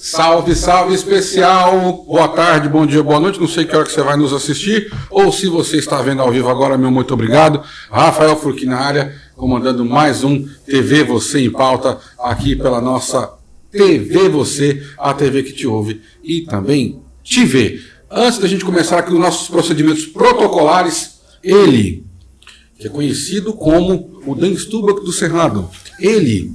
Salve, salve especial, boa tarde, bom dia, boa noite, não sei que hora que você vai nos assistir, ou se você está vendo ao vivo agora, meu muito obrigado. Rafael Furquim na área, comandando mais um TV Você em Pauta, aqui pela nossa TV Você, a TV que te ouve e também te vê. Antes da gente começar aqui os nossos procedimentos protocolares, ele, que é conhecido como o Dan Stubach do Cerrado, ele,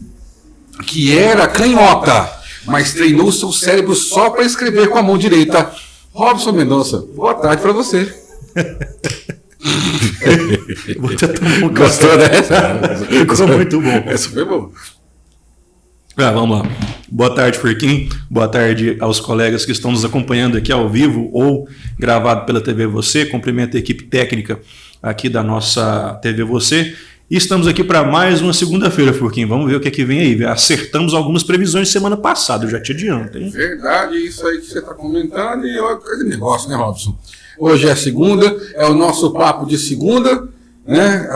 que era canhota, mas treinou seu cérebro só para escrever com a mão direita. Robson Mendonça, boa tarde para você. Gostou dessa? Ficou muito bom. Essa foi boa. Vamos lá. Boa tarde, Furquim. Boa tarde aos colegas que estão nos acompanhando aqui ao vivo ou gravado pela TV Você. Cumprimento a equipe técnica aqui da nossa TV Você. E estamos aqui para mais uma segunda-feira, Furquim. Vamos ver o que é que vem aí. Acertamos algumas previsões semana passada, eu já te adianto, hein? Verdade, isso aí que você está comentando e olha que negócio, né, Robson? Hoje é segunda, é o nosso papo de segunda, né?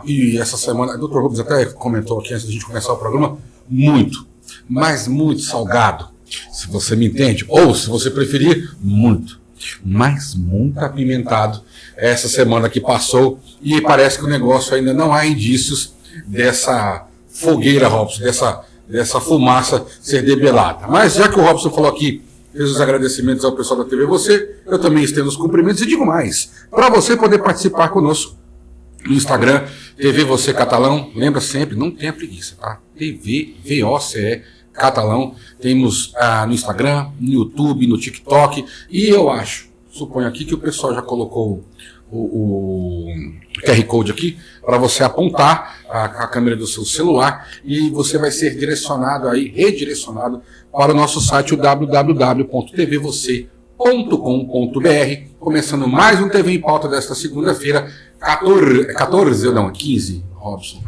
E essa semana, o Dr. Rubens até comentou aqui antes da gente começar o programa, muito, mas muito salgado, se você me entende, ou se você preferir, muito, mas muito apimentado essa semana que passou e parece que o negócio ainda não há indícios dessa fogueira, Robson, dessa fumaça ser debelada. Mas já que o Robson falou aqui, fez os agradecimentos ao pessoal da TV Você, eu também estendo os cumprimentos e digo mais, para você poder participar conosco no Instagram, TV Você Catalão, lembra sempre, não tenha preguiça, tá? TV VOCE Catalão, temos no Instagram, no YouTube, no TikTok, e eu acho, suponho aqui que o pessoal já colocou o QR Code aqui, para você apontar a câmera do seu celular e você vai ser direcionado aí, redirecionado para o nosso site, o www.tvvocê.com.br, começando mais um TV em Pauta desta segunda-feira, 15, Robson.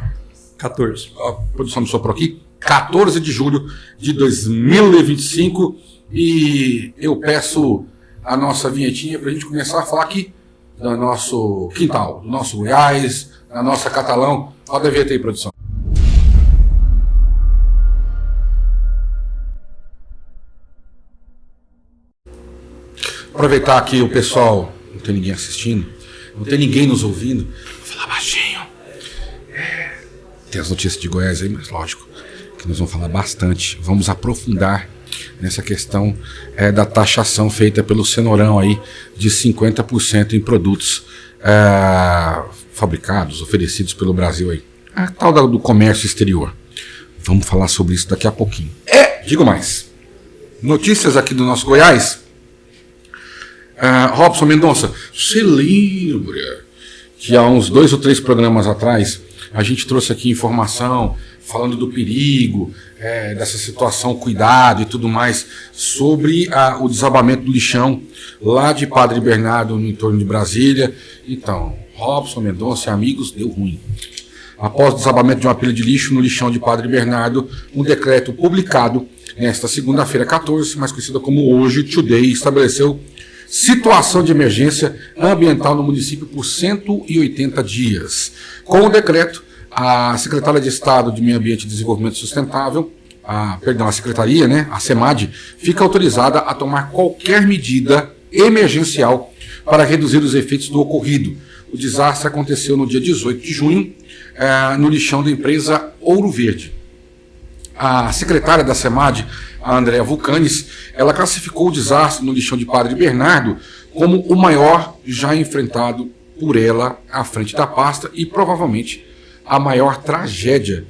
14. A produção me soprou aqui, 14 de julho de 2025, e eu peço a nossa vinhetinha para a gente começar a falar aqui do nosso quintal, do nosso Goiás, da nossa Catalão. Roda a vinheta aí, produção. Aproveitar aqui o pessoal, não tem ninguém assistindo, não tem ninguém nos ouvindo, vou falar baixinho. Tem as notícias de Goiás aí, mas lógico que nós vamos falar bastante, vamos aprofundar nessa questão da taxação feita pelo Cenourão aí de 50% em produtos fabricados, oferecidos pelo Brasil aí. A tal do comércio exterior. Vamos falar sobre isso daqui a pouquinho. Digo mais. Notícias aqui do nosso Goiás. Robson Mendonça, você lembra que há uns 2 ou 3 programas atrás a gente trouxe aqui informação falando do perigo, dessa situação, cuidado e tudo mais, sobre o desabamento do lixão lá de Padre Bernardo, no entorno de Brasília. Então, Robson Mendonça e amigos, deu ruim. Após o desabamento de uma pilha de lixo no lixão de Padre Bernardo, um decreto publicado nesta segunda-feira 14, mais conhecida como Hoje Today, estabeleceu situação de emergência ambiental no município por 180 dias. Com o decreto, a Secretaria de Estado de Meio Ambiente e Desenvolvimento Sustentável, a Secretaria, né, a SEMAD, fica autorizada a tomar qualquer medida emergencial para reduzir os efeitos do ocorrido. O desastre aconteceu no dia 18 de junho, no lixão da empresa Ouro Verde. A secretária da SEMAD, a Andréa Vulcanes, ela classificou o desastre no lixão de Padre Bernardo como o maior já enfrentado por ela à frente da pasta e provavelmente a maior tragédia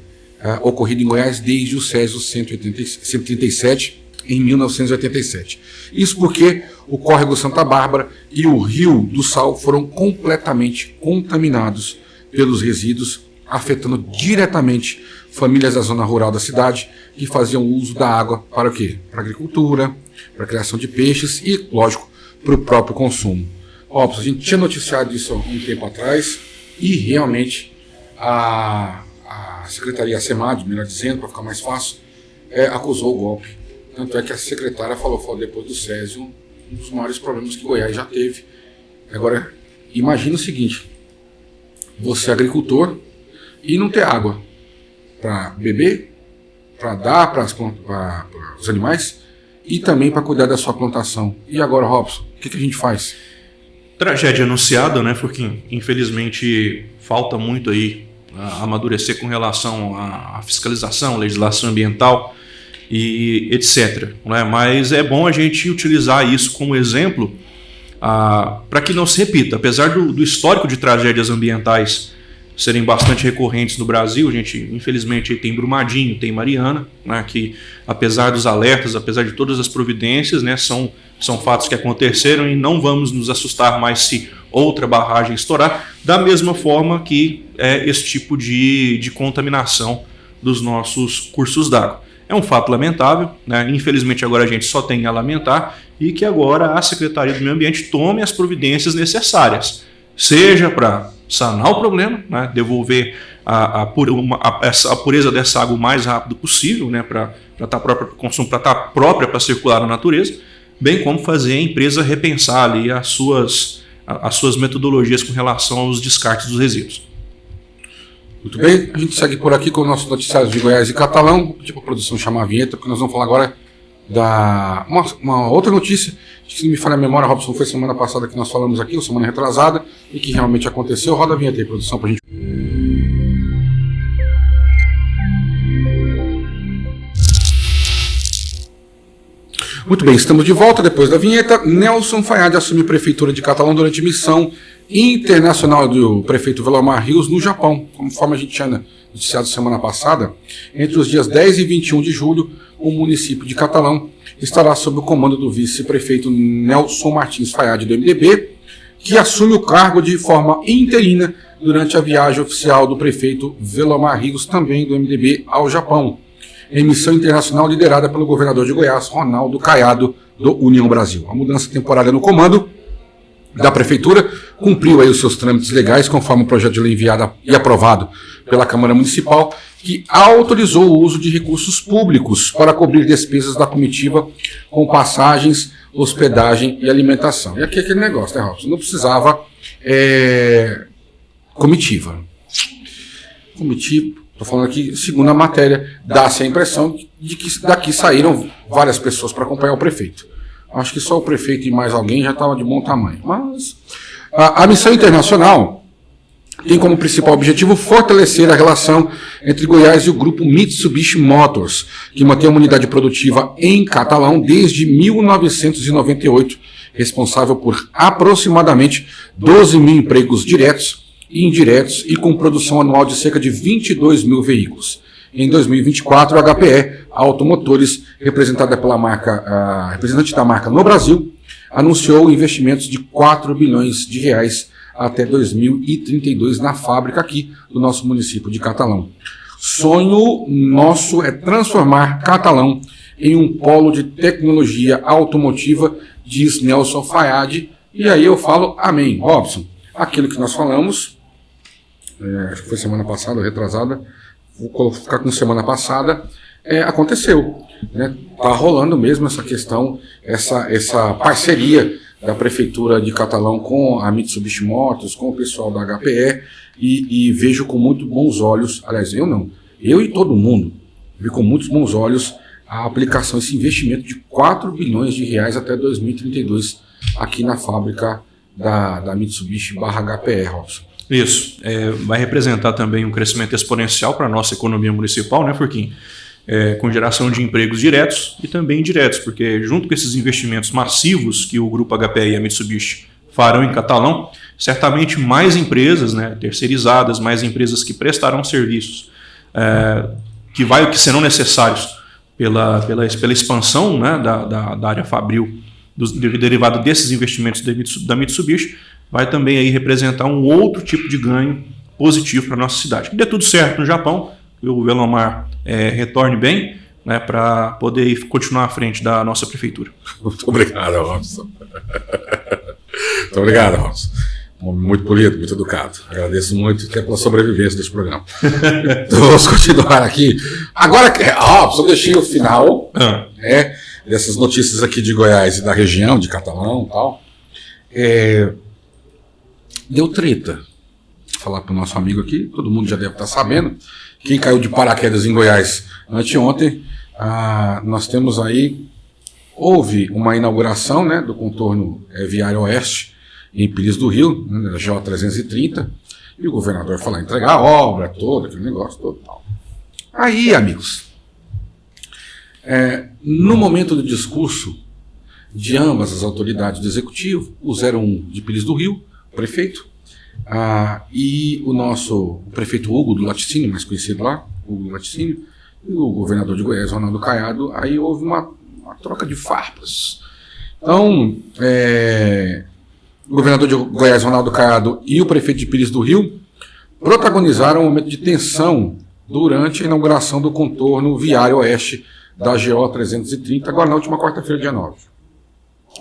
ocorrida em Goiás desde o Césio 137, em 1987. Isso porque o córrego Santa Bárbara e o Rio do Sal foram completamente contaminados pelos resíduos, afetando diretamente famílias da zona rural da cidade que faziam uso da água para o quê? Para agricultura, para a criação de peixes e, lógico, para o próprio consumo. Óbvio, a gente tinha noticiado isso há um tempo atrás e realmente a secretaria, a SEMAD, melhor dizendo, para ficar mais fácil, acusou o golpe. Tanto é que a secretária falou depois do Césio, um dos maiores problemas que Goiás já teve. Agora, imagina o seguinte, você é agricultor e não ter água para beber, para dar para os animais e também para cuidar da sua plantação. E agora, Robson, o que a gente faz? Tragédia anunciada, né, porque infelizmente falta muito aí amadurecer com relação à fiscalização, legislação ambiental e etc. Né? Mas é bom a gente utilizar isso como exemplo para que não se repita. Apesar do histórico de tragédias ambientais serem bastante recorrentes no Brasil, a gente infelizmente tem Brumadinho, tem Mariana, né, que apesar dos alertas, apesar de todas as providências, né, são fatos que aconteceram e não vamos nos assustar mais se outra barragem estourar, da mesma forma que esse tipo de contaminação dos nossos cursos d'água. É um fato lamentável, né? Infelizmente agora a gente só tem a lamentar e que agora a Secretaria do Meio Ambiente tome as providências necessárias, seja para sanar o problema, né? Devolver a pureza dessa água o mais rápido possível, né? Para estar própria para consumo, para estar própria para circular na natureza, bem como fazer a empresa repensar ali as suas metodologias com relação aos descartes dos resíduos. Muito bem, a gente segue por aqui com o nosso noticiário de Goiás e Catalão, tipo a produção chamar a vinheta, porque nós vamos falar agora da uma outra notícia, que se me falha a memória, Robson, foi semana passada que nós falamos aqui, ou semana retrasada, e que realmente aconteceu. Roda a vinheta aí, produção, pra gente. Muito bem, estamos de volta depois da vinheta. Nelson Fayad assume prefeitura de Catalão durante missão internacional do prefeito Velomar Rios no Japão. Conforme a gente tinha noticiado semana passada, entre os dias 10 e 21 de julho, o município de Catalão estará sob o comando do vice-prefeito Nelson Martins Fayad do MDB, que assume o cargo de forma interina durante a viagem oficial do prefeito Velomar Rios, também do MDB, ao Japão, em missão internacional liderada pelo governador de Goiás, Ronaldo Caiado, do União Brasil. A mudança temporária no comando da prefeitura cumpriu aí os seus trâmites legais, conforme o projeto de lei enviado e aprovado pela Câmara Municipal, que autorizou o uso de recursos públicos para cobrir despesas da comitiva com passagens, hospedagem e alimentação. E aqui é aquele negócio, né, Robson? Não precisava comitiva. Estou falando aqui, segundo a matéria, dá-se a impressão de que daqui saíram várias pessoas para acompanhar o prefeito. Acho que só o prefeito e mais alguém já estava de bom tamanho. Mas a missão internacional tem como principal objetivo fortalecer a relação entre Goiás e o grupo Mitsubishi Motors, que mantém uma unidade produtiva em Catalão desde 1998, responsável por aproximadamente 12 mil empregos diretos e indiretos e com produção anual de cerca de 22 mil veículos. Em 2024, a HPE Automotores, representada pela representante da marca no Brasil, anunciou investimentos de 4 bilhões de reais até 2032 na fábrica aqui do nosso município de Catalão. Sonho nosso é transformar Catalão em um polo de tecnologia automotiva, diz Nelson Fayad. E aí eu falo amém. Robson, aquilo que nós falamos, acho que foi semana passada ou retrasada, vou ficar com semana passada, aconteceu. Está rolando mesmo essa questão, essa parceria da Prefeitura de Catalão com a Mitsubishi Motors, com o pessoal da HPE, e vejo com muito bons olhos, aliás, eu e todo mundo, vi com muitos bons olhos a aplicação, esse investimento de 4 bilhões de reais até 2032 aqui na fábrica da Mitsubishi /HPE, Robson. Isso, vai representar também um crescimento exponencial para a nossa economia municipal, né, Furquim? Com geração de empregos diretos e também indiretos, porque junto com esses investimentos massivos que o Grupo HPE e a Mitsubishi farão em Catalão, certamente mais empresas, né, terceirizadas, mais empresas que prestarão serviços que serão necessários pela expansão, né, da área fabril derivado desses investimentos da Mitsubishi, vai também aí representar um outro tipo de ganho positivo para a nossa cidade. Que dê tudo certo no Japão, que o Velomar retorne bem, né, para poder continuar à frente da nossa prefeitura. Muito obrigado, Robson. Muito obrigado, Robson. Muito polido, muito educado. Agradeço muito até pela sobrevivência desse programa. Então, vamos continuar aqui. Agora, Robson, eu deixei o final dessas notícias aqui de Goiás e da região, de Catalão e tal. Deu treta. Vou falar para o nosso amigo aqui, todo mundo já deve estar sabendo. Quem caiu de paraquedas em Goiás anteontem, nós temos aí houve uma inauguração, né, do contorno viário oeste em Pires do Rio, né, na GO 330, e o governador foi lá entregar a obra toda, aquele negócio todo tal. Aí, amigos, no momento do discurso de ambas as autoridades do Executivo, o 01 de Pires do Rio, o prefeito, e o prefeito Hugo do Laticínio, mais conhecido lá, Hugo do Laticínio, e o governador de Goiás, Ronaldo Caiado, aí houve uma troca de farpas. Então, o governador de Goiás, Ronaldo Caiado, e o prefeito de Pires do Rio protagonizaram um momento de tensão durante a inauguração do contorno viário oeste da GO 330, agora na última quarta-feira, dia 9.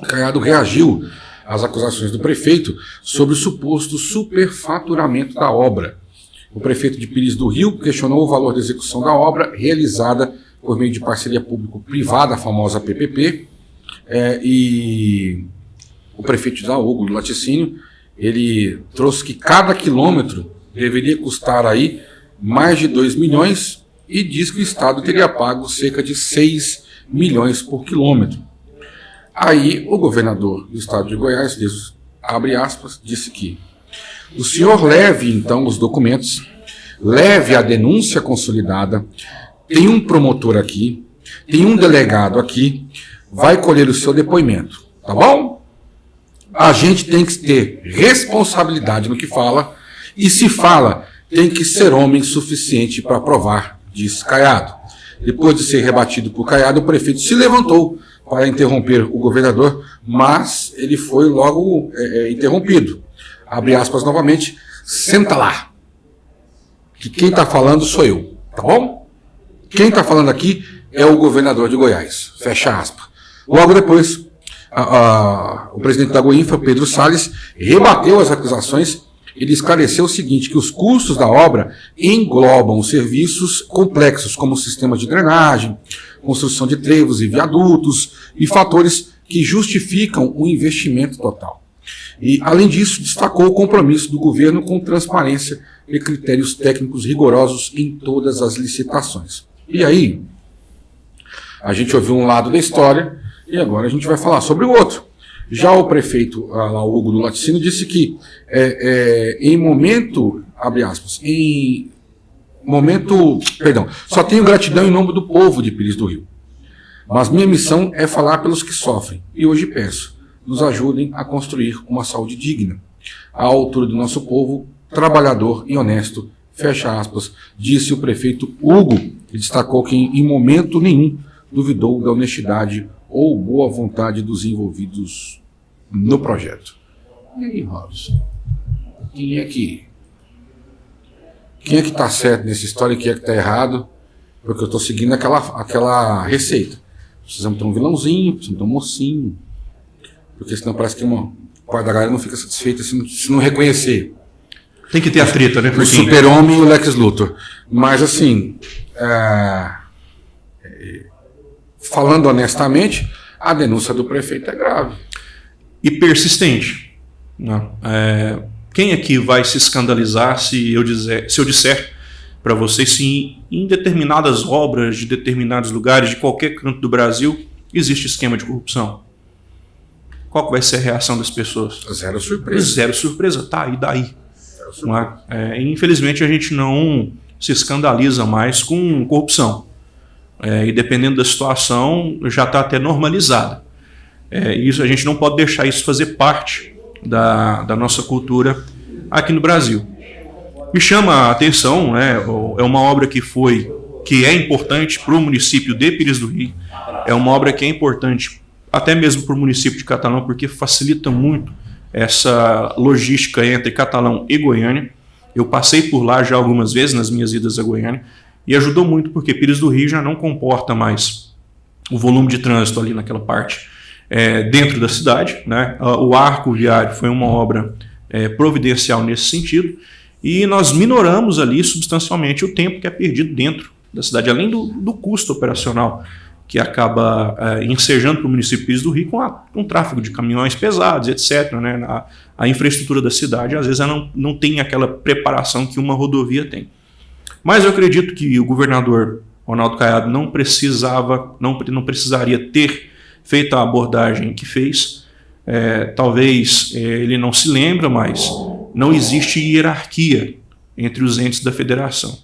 Caiado reagiu às acusações do prefeito sobre o suposto superfaturamento da obra. O prefeito de Pires do Rio questionou o valor da execução da obra realizada por meio de parceria público-privada, a famosa PPP, e o prefeito de Hugo do Laticínio, ele trouxe que cada quilômetro deveria custar aí mais de 2 milhões e diz que o Estado teria pago cerca de 6 milhões por quilômetro. Aí o governador do Estado de Goiás, abre aspas, disse que o senhor leve então os documentos, leve a denúncia consolidada, tem um promotor aqui, tem um delegado aqui, vai colher o seu depoimento, tá bom? A gente tem que ter responsabilidade no que fala, e se fala, tem que ser homem suficiente para provar, disse Caiado. Depois de ser rebatido por Caiado, o prefeito se levantou para interromper o governador, mas ele foi logo interrompido. Abre aspas novamente, senta lá, que quem está falando sou eu, tá bom? Quem está falando aqui é o governador de Goiás, fecha aspas. Logo depois, o presidente da Goinfra, Pedro Salles, rebateu as acusações. Ele esclareceu o seguinte, que os custos da obra englobam serviços complexos, como sistemas de drenagem, construção de trevos e viadutos, e fatores que justificam o investimento total. E, além disso, destacou o compromisso do governo com transparência e critérios técnicos rigorosos em todas as licitações. E aí, a gente ouviu um lado da história, e agora a gente vai falar sobre o outro. Já o prefeito, Hugo do Laticínio, disse que em momento, abre aspas, só tenho gratidão em nome do povo de Pires do Rio. Mas minha missão é falar pelos que sofrem. E hoje peço, nos ajudem a construir uma saúde digna, à altura do nosso povo, trabalhador e honesto, fecha aspas, disse o prefeito Hugo, e destacou que em momento nenhum duvidou da honestidade ou boa vontade dos envolvidos no projeto. E aí, Robson? Quem é que está certo nessa história e quem é que está errado? Porque eu estou seguindo aquela receita. Precisamos ter um vilãozinho, precisamos ter um mocinho. Porque senão parece que uma parte da galera não fica satisfeita se não reconhecer. Tem que ter a treta, né? O Super-Homem e o Lex Luthor. Mas assim, falando honestamente, a denúncia do prefeito é grave. E persistente. Quem aqui vai se escandalizar se eu disser para vocês se em determinadas obras, de determinados lugares, de qualquer canto do Brasil, existe esquema de corrupção? Qual vai ser a reação das pessoas? Zero surpresa. Zero surpresa. Tá, e daí? Infelizmente a gente não se escandaliza mais com corrupção. E dependendo da situação, já está até normalizada. Isso, a gente não pode deixar isso fazer parte da nossa cultura aqui no Brasil. Me chama a atenção, né, é uma obra que é importante para o município de Pires do Rio, é uma obra que é importante até mesmo para o município de Catalão, porque facilita muito essa logística entre Catalão e Goiânia. Eu passei por lá já algumas vezes nas minhas idas a Goiânia, e ajudou muito porque Pires do Rio já não comporta mais o volume de trânsito ali naquela parte dentro da cidade, né? O arco viário foi uma obra providencial nesse sentido, e nós minoramos ali substancialmente o tempo que é perdido dentro da cidade, além do custo operacional que acaba ensejando para o município de Pires do Rio com tráfego de caminhões pesados, etc. Né? A infraestrutura da cidade, às vezes, ela não tem aquela preparação que uma rodovia tem. Mas eu acredito que o governador Ronaldo Caiado não precisaria ter feita a abordagem que fez. Talvez ele não se lembra, mas não existe hierarquia entre os entes da federação.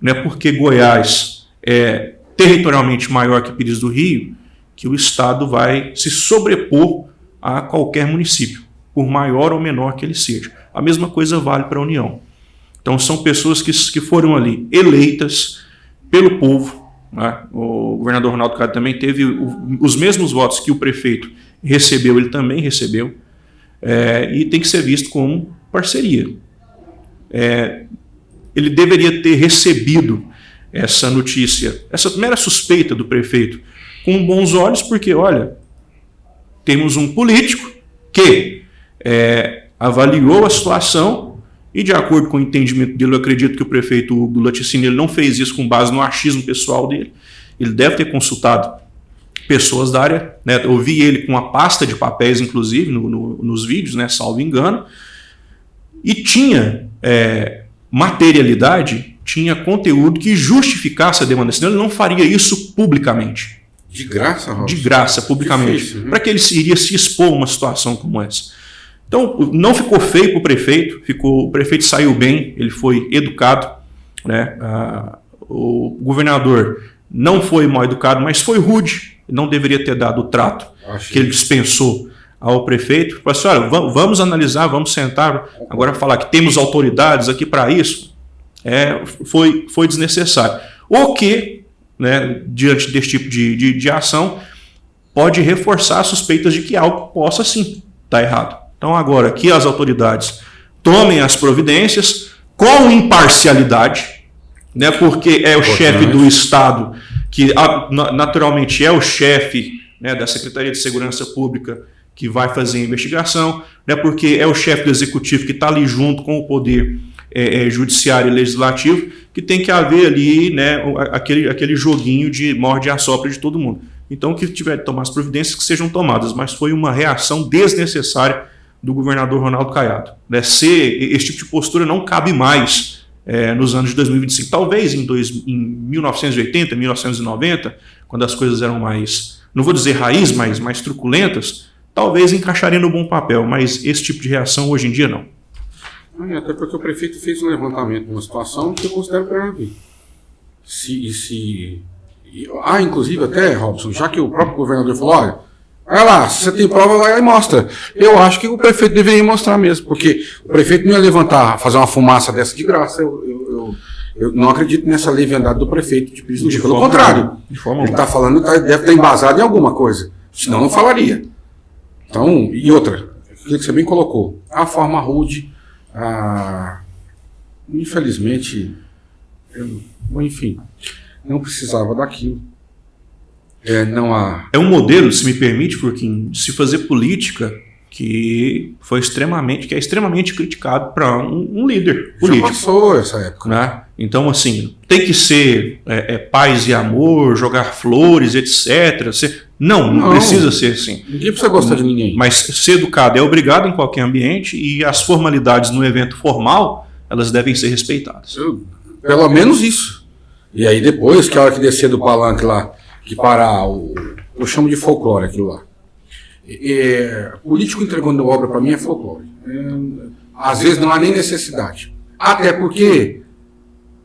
Não é porque Goiás é territorialmente maior que Pires do Rio que o Estado vai se sobrepor a qualquer município, por maior ou menor que ele seja. A mesma coisa vale para a União. Então são pessoas que foram ali eleitas pelo povo, né? O governador Ronaldo Caiado também teve os mesmos votos que o prefeito recebeu, ele também recebeu, e tem que ser visto como parceria. Ele deveria ter recebido essa notícia, essa mera suspeita do prefeito, com bons olhos, porque, olha, temos um político que avaliou a situação e, de acordo com o entendimento dele, eu acredito que o prefeito Hugo Laticínio ele não fez isso com base no achismo pessoal dele. Ele deve ter consultado pessoas da área, né? Eu vi ele com uma pasta de papéis, inclusive, nos vídeos, né, salvo engano, e tinha materialidade, tinha conteúdo que justificasse a demanda, senão ele não faria isso publicamente. De graça, Robson? De graça, publicamente. Para que ele iria se expor a uma situação como essa? Então, não ficou feio para o prefeito, o prefeito saiu bem, ele foi educado, né? O governador não foi mal educado, mas foi rude, não deveria ter dado o trato que ele dispensou ao prefeito. Falou assim, olha, vamos analisar, vamos sentar, agora falar que temos autoridades aqui para isso, foi desnecessário. O que, né, diante desse tipo de ação, pode reforçar suspeitas de que algo possa sim estar errado. Então agora que as autoridades tomem as providências com imparcialidade, né, porque é o chefe do Estado, que naturalmente é o chefe, né, da Secretaria de Segurança Pública que vai fazer a investigação, né, porque é o chefe do Executivo que está ali junto com o Poder Judiciário e Legislativo, que tem que haver ali, né, aquele joguinho de morde e assopra de todo mundo. Então, que tiver de tomar as providências que sejam tomadas, mas foi uma reação desnecessária do governador Ronaldo Caiado. Esse tipo de postura não cabe mais nos anos de 2025. Talvez em 1980, 1990, quando as coisas eram mais, não vou dizer raiz, mas mais truculentas, talvez encaixaria no bom papel, mas esse tipo de reação hoje em dia não. Até porque o prefeito fez um levantamento de uma situação que eu considero grave. Inclusive até, Robson, já que o próprio governador falou, olha lá, se você tem prova, vai lá e mostra. Eu acho que o prefeito deveria mostrar mesmo, porque o prefeito não ia levantar, fazer uma fumaça dessa de graça. Eu não acredito nessa leviandade do prefeito de Pires do Rio. Pelo contrário, ele está falando, deve estar embasado em alguma coisa, senão não falaria. Então, e outra, aquilo que você bem colocou, a forma rude, infelizmente, enfim, não precisava daquilo. É um modelo, se me permite, Furquim, de se fazer política que é extremamente criticado para um líder político. Já passou essa época. Né? Então, assim, tem que ser paz e amor, jogar flores, etc. Não precisa ser assim. Ninguém precisa gostar de ninguém. Mas ser educado é obrigado em qualquer ambiente e as formalidades no evento formal, elas devem ser respeitadas. Pelo menos isso. E aí depois, que a hora que descer do palanque lá, que parar eu chamo de folclore aquilo lá. Político entregando obra para mim é folclore. Às vezes não há nem necessidade. Até porque,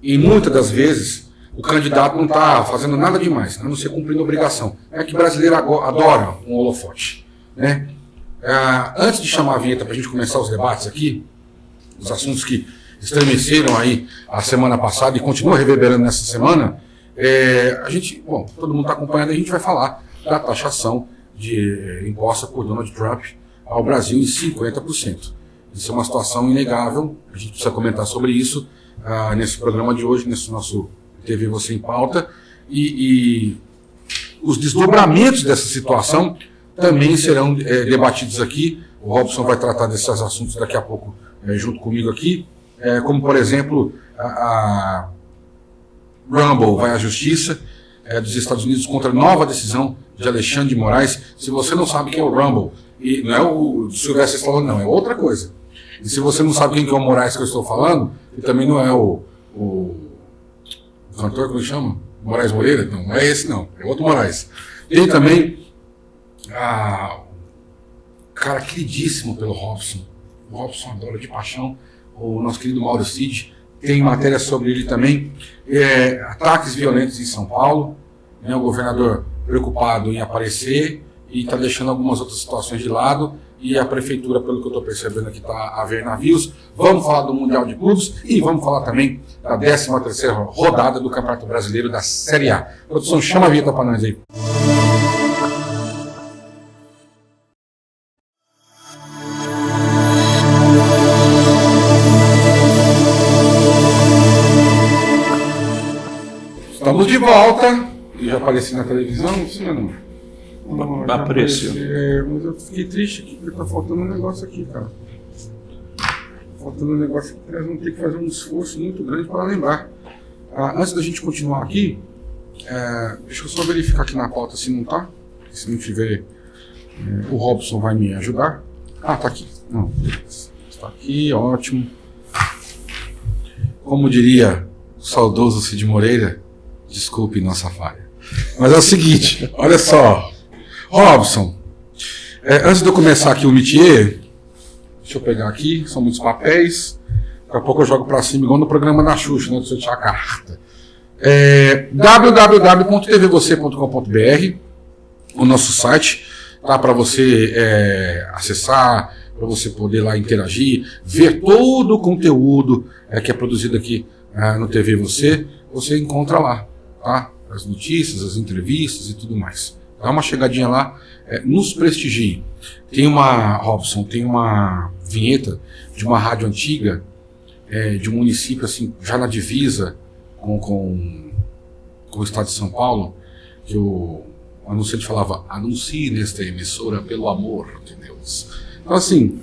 e muitas das vezes, o candidato não está fazendo nada demais, a não ser cumprindo obrigação. É que brasileiro adora um holofote. Né? Antes de chamar a vinheta para a gente começar os debates aqui, os assuntos que estremeceram aí a semana passada e continuam reverberando nessa semana, todo mundo está acompanhando, a gente vai falar da taxação imposta por Donald Trump ao Brasil em 50%. Isso é uma situação inegável, a gente precisa comentar sobre isso nesse programa de hoje, nesse nosso TV Você em Pauta, e os desdobramentos dessa situação também serão debatidos aqui. O Robson vai tratar desses assuntos daqui a pouco junto comigo aqui, como por exemplo a Rumble vai à justiça dos Estados Unidos contra a nova decisão de Alexandre de Moraes. Se você não sabe quem é o Rumble, e não é o Silvestre falando, não, é outra coisa. E se você não sabe quem que é o Moraes que eu estou falando, e também não é o cantor, como ele chama? Moraes Moreira? Não é esse não, é outro Moraes. Tem também cara queridíssimo pelo Robson. O Robson adora de paixão. O nosso querido Mauro Cid tem matéria sobre ele também. Ataques violentos em São Paulo, né, o governador preocupado em aparecer e está deixando algumas outras situações de lado, e a prefeitura, pelo que eu estou percebendo aqui, está a ver navios. Vamos falar do Mundial de Clubes e vamos falar também da 13ª rodada do Campeonato Brasileiro da Série A. Produção, chama a vinheta para nós aí. Estamos de volta. Eu já apareci na televisão, sim ou não? Apareceu. Mas eu fiquei triste aqui, porque tá faltando um negócio aqui, cara. Faltando um negócio aqui, nós vamos ter que fazer um esforço muito grande para lembrar. Antes da gente continuar aqui, deixa eu só verificar aqui na pauta se não tá. Se não tiver, o Robson vai me ajudar. Tá aqui. Não, está aqui, ótimo. Como diria o saudoso Cid Moreira, desculpe nossa falha. Mas é o seguinte, olha só. Robson, antes de eu começar aqui o métier, deixa eu pegar aqui, são muitos papéis. Daqui a pouco eu jogo para cima, igual no programa da Xuxa, né, do seu Tia Carta. www.tvvocê.com.br, o nosso site, tá, para você acessar, para você poder lá interagir, ver todo o conteúdo que é produzido aqui no TV Você encontra lá, tá? As notícias, as entrevistas e tudo mais. Dá uma chegadinha lá, nos prestigie. Robson, tem uma vinheta de uma rádio antiga, de um município assim, já na divisa com o estado de São Paulo, que o anunciante falava: anuncie nesta emissora pelo amor de Deus. Então assim,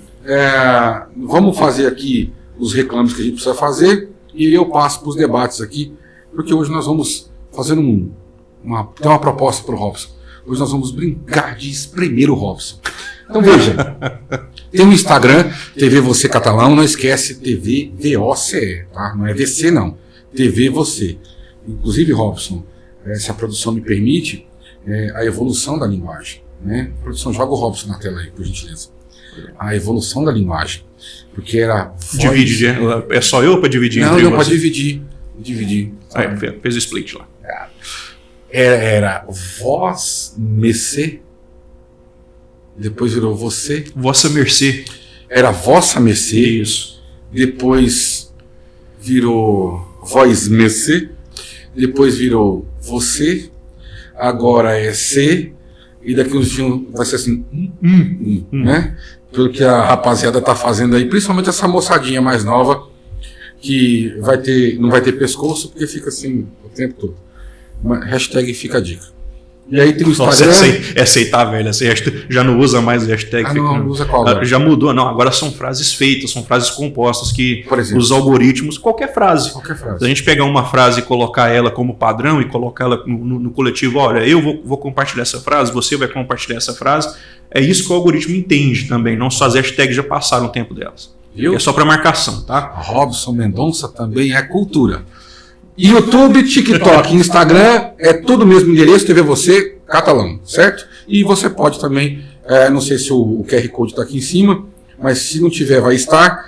vamos fazer aqui os reclames que a gente precisa fazer e eu passo para os debates aqui, porque hoje nós vamos fazer tem uma proposta para o Robson. Hoje nós vamos brincar de espremer o Robson. Então veja, tem o Instagram, TV Você Catalão, não esquece TV VOCE, tá? Não é VC não, TV Você. Inclusive, Robson, se a produção me permite, a evolução da linguagem, né? A produção, joga o Robson na tela aí, por gentileza. A evolução da linguagem, porque era... Divide, é só eu para dividir? Não, para dividir. Fez o split lá. Era voz, mercê, depois virou você. Vossa mercê. Era vossa mercê. Isso. Depois virou voz mercê. Depois virou você. Agora é C. E daqui uns dias vai ser assim, né? Pelo que a rapaziada tá fazendo aí, principalmente essa moçadinha mais nova, que não vai ter pescoço, porque fica assim o tempo todo. Hashtag fica a dica. E aí tem o Instagram. Nossa, é aceitável, essa hashtag, já não usa mais hashtag. Não usa qual agora? Já mudou, não. Agora são frases feitas, são frases compostas que por exemplo, os algoritmos, qualquer frase. Se a gente pegar uma frase e colocar ela como padrão e colocar ela no coletivo, olha, eu vou compartilhar essa frase, você vai compartilhar essa frase, é isso que o algoritmo entende também, não só as hashtags já passaram o tempo delas. É só para marcação, tá? Robson Mendonça também é cultura. YouTube, TikTok, Instagram, é tudo o mesmo endereço, TV Você Catalão, certo? E você pode também, não sei se o QR Code está aqui em cima, mas se não tiver, vai estar.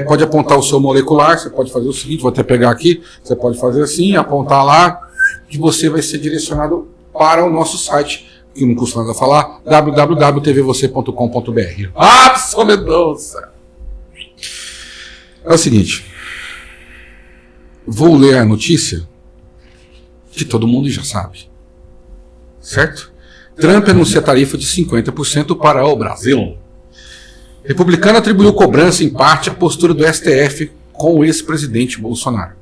Pode apontar o seu molecular, você pode fazer o seguinte, vou até pegar aqui, você pode fazer assim, apontar lá, que você vai ser direcionado para o nosso site, que não custa nada falar, www.tvvocê.com.br. Robson Mendonça! É o seguinte... Vou ler a notícia que todo mundo já sabe, certo? Trump anuncia tarifa de 50% para o Brasil. Republicano atribuiu cobrança em parte à postura do STF com o ex-presidente Bolsonaro.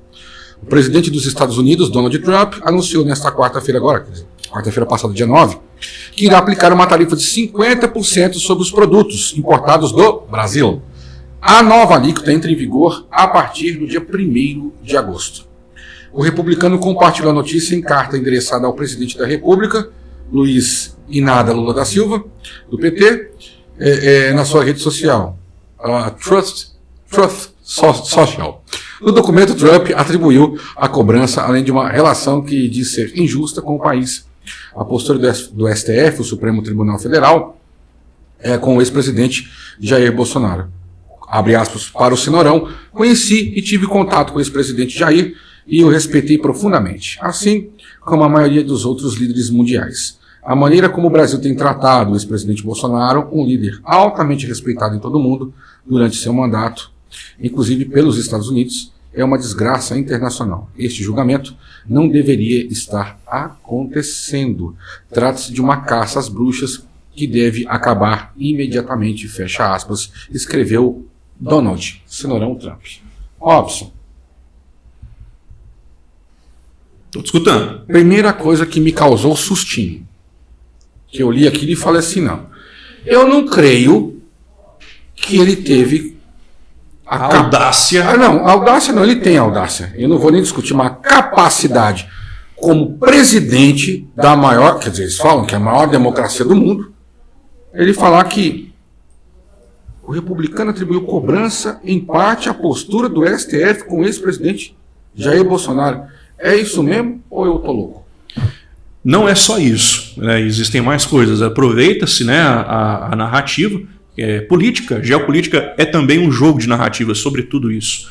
O presidente dos Estados Unidos, Donald Trump, anunciou nesta quarta-feira quarta-feira passada, dia 9, que irá aplicar uma tarifa de 50% sobre os produtos importados do Brasil. A nova alíquota entra em vigor a partir do dia 1º de agosto. O republicano compartilhou a notícia em carta endereçada ao presidente da República, Luiz Inácio Lula da Silva, do PT, na sua rede social, Truth Social. No documento, Trump atribuiu a cobrança, além de uma relação que diz ser injusta com o país, a postura do STF, o Supremo Tribunal Federal, com o ex-presidente Jair Bolsonaro. Abre aspas para o Cenourão, conheci e tive contato com o ex-presidente Jair e o respeitei profundamente, assim como a maioria dos outros líderes mundiais. A maneira como o Brasil tem tratado o ex-presidente Bolsonaro, um líder altamente respeitado em todo o mundo durante seu mandato, inclusive pelos Estados Unidos, é uma desgraça internacional. Este julgamento não deveria estar acontecendo. Trata-se de uma caça às bruxas que deve acabar imediatamente, fecha aspas, escreveu Donald Cenourão Trump. Robson. Estou te escutando. Primeira coisa que me causou sustinho, que eu li aquilo e falei assim, não, eu não creio que ele teve a audácia. Não, audácia não, ele tem audácia. Eu não vou nem discutir, mas a capacidade como presidente da maior, quer dizer, eles falam que é a maior democracia do mundo, ele falar que o republicano atribuiu cobrança em parte à postura do STF com o ex-presidente Jair Bolsonaro. É isso mesmo ou eu tô louco? Não é só isso, né? Existem mais coisas. Aproveita-se, né, a narrativa política, geopolítica é também um jogo de narrativa sobre tudo isso,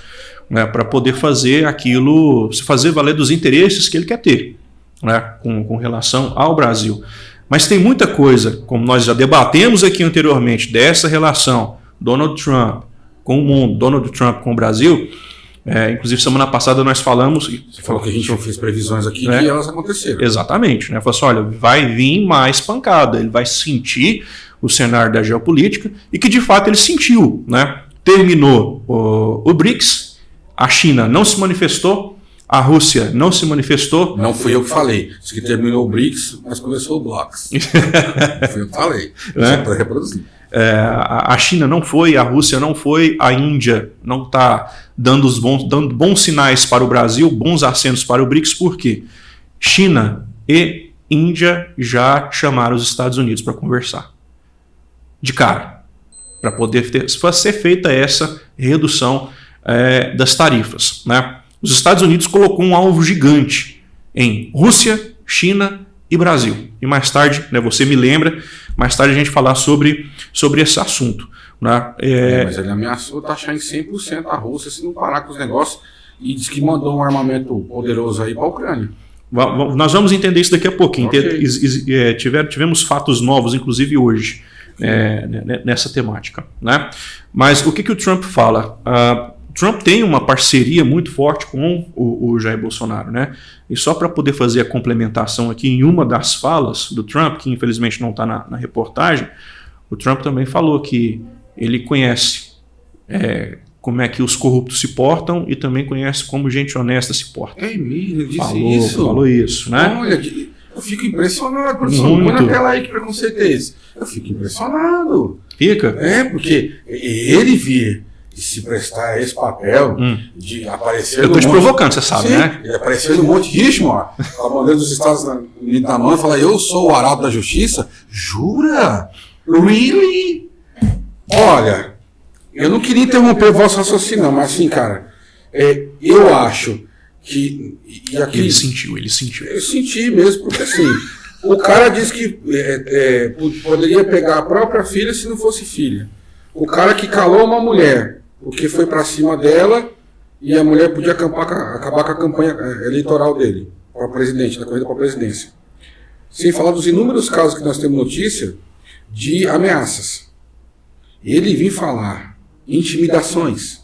né, para poder fazer aquilo, se fazer valer dos interesses que ele quer ter, né, com relação ao Brasil. Mas tem muita coisa, como nós já debatemos aqui anteriormente, dessa relação Donald Trump com o mundo, Donald Trump com o Brasil. Inclusive, semana passada nós falamos... Você falou que a gente fez previsões aqui, né, que elas aconteceram. Exatamente. Né? Falou assim, olha, vai vir mais pancada, ele vai sentir o cenário da geopolítica e que, de fato, ele sentiu. Né? Terminou o BRICS, a China não se manifestou, a Rússia não se manifestou. Não fui eu que falei. Diz que terminou o BRICS, mas começou o BLOCS. Fui eu que falei. Para reproduzir. A China não foi, a Rússia não foi, a Índia não está dando bons sinais para o Brasil, bons acentos para o BRICS, por quê? China e Índia já chamaram os Estados Unidos para conversar. De cara. Para poder ser feita essa redução das tarifas. Né? Os Estados Unidos colocou um alvo gigante em Rússia, China e Brasil. E mais tarde, né, você me lembra, mais tarde a gente falar sobre esse assunto. Né? Mas ele ameaçou taxar em 100% a Rússia se não parar com os negócios e disse que mandou um armamento poderoso aí para a Ucrânia. Nós vamos entender isso daqui a pouquinho. Okay. Tivemos fatos novos, inclusive hoje, nessa temática. Né? Mas o que o Trump fala? Trump tem uma parceria muito forte com o Jair Bolsonaro, né? E só para poder fazer a complementação aqui em uma das falas do Trump, que infelizmente não está na reportagem, o Trump também falou que ele conhece como é que os corruptos se portam e também conhece como gente honesta se porta. É mesmo, ele disse isso? Falou isso, né? Olha, eu fico impressionado, professor. Põe na tela aí que preconceito é esse. Eu fico impressionado. Fica? Porque ele vir de se prestar a esse papel de aparecer... Eu estou te provocando, você sabe, sim, né? Ele apareceu no Monte Ritmo, ó, com a bandeira dos Estados Unidos na mão e fala, eu sou o arauto da justiça? Jura? Really? Olha, eu não queria interromper o vosso raciocínio, mas assim, cara, eu acho que... Ele sentiu. Eu senti mesmo, porque assim, o cara disse que poderia pegar a própria filha se não fosse filha. O cara que calou uma mulher, porque foi para cima dela e a mulher podia acabar com a campanha eleitoral dele, para presidente, da corrida para a presidência. Sem falar dos inúmeros casos que nós temos notícia de ameaças. Ele vir falar intimidações,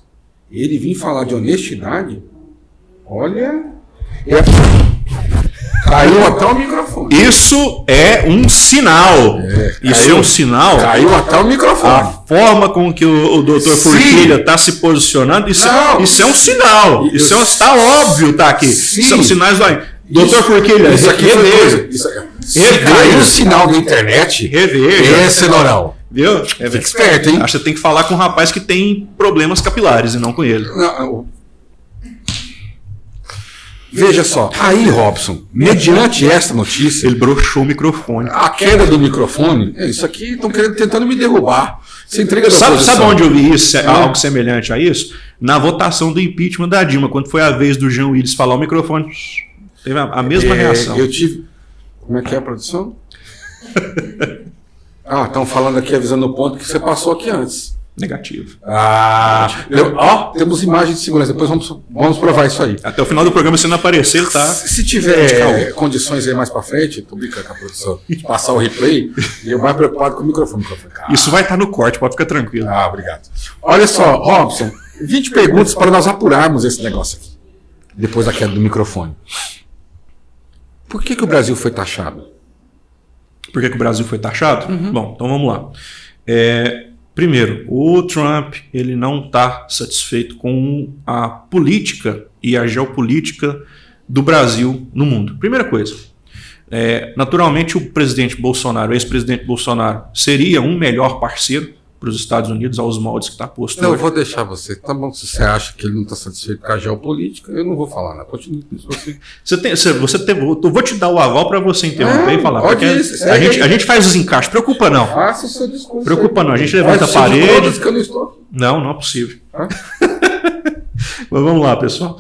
ele vir falar de honestidade, olha... Caiu até o microfone. Isso é um sinal. Isso é um sinal. Caiu até o microfone. A forma com que o doutor Forquilha está se posicionando, isso é um sinal. Isso está óbvio, tá aqui. Sim. São sinais lá. Doutor Forquilha, isso aqui caiu o sinal da internet. Reveja. Cenourão. Viu? Fica esperto, hein? Acho que você tem que falar com um rapaz que tem problemas capilares e não com ele. Veja só, aí, Robson, mediante esta notícia... Ele broxou o microfone. A queda do microfone, isso aqui estão tentando me derrubar. Você entrega da oposição. Sabe onde eu vi isso, algo semelhante a isso? Na votação do impeachment da Dilma, quando foi a vez do Jean Willis falar o microfone, teve a mesma reação. Eu tive... Como é que é a produção? Estão falando aqui, avisando o ponto que você passou aqui antes. Negativo. Temos imagens de segurança, depois vamos provar isso aí. Até o final do programa, se não aparecer, tá? Se tiver condições aí mais pra frente, tô brincando com a produção, de passar o replay, e eu mais preocupado com o microfone. Isso vai estar no corte, pode ficar tranquilo. Obrigado. Olha só, Robson, 20 perguntas para nós apurarmos esse negócio aqui, depois da queda do microfone. Por que o Brasil foi taxado? Por que o Brasil foi taxado? Bom, então vamos lá. Primeiro, o Trump ele não está satisfeito com a política e a geopolítica do Brasil no mundo. Primeira coisa, naturalmente o presidente Bolsonaro, o ex-presidente Bolsonaro, seria um melhor parceiro para os Estados Unidos aos moldes que está posto. Não, eu vou deixar você. Tá bom, se você acha que ele não está satisfeito com a geopolítica, eu não vou falar, né? Continue com isso. Eu vou te dar o aval para você interromper e falar. Porque a gente faz os encaixes. Preocupa não. Faça o seu discurso. Preocupa não. A gente levanta a parede. Que eu não estou. Não é possível. Mas vamos lá, pessoal.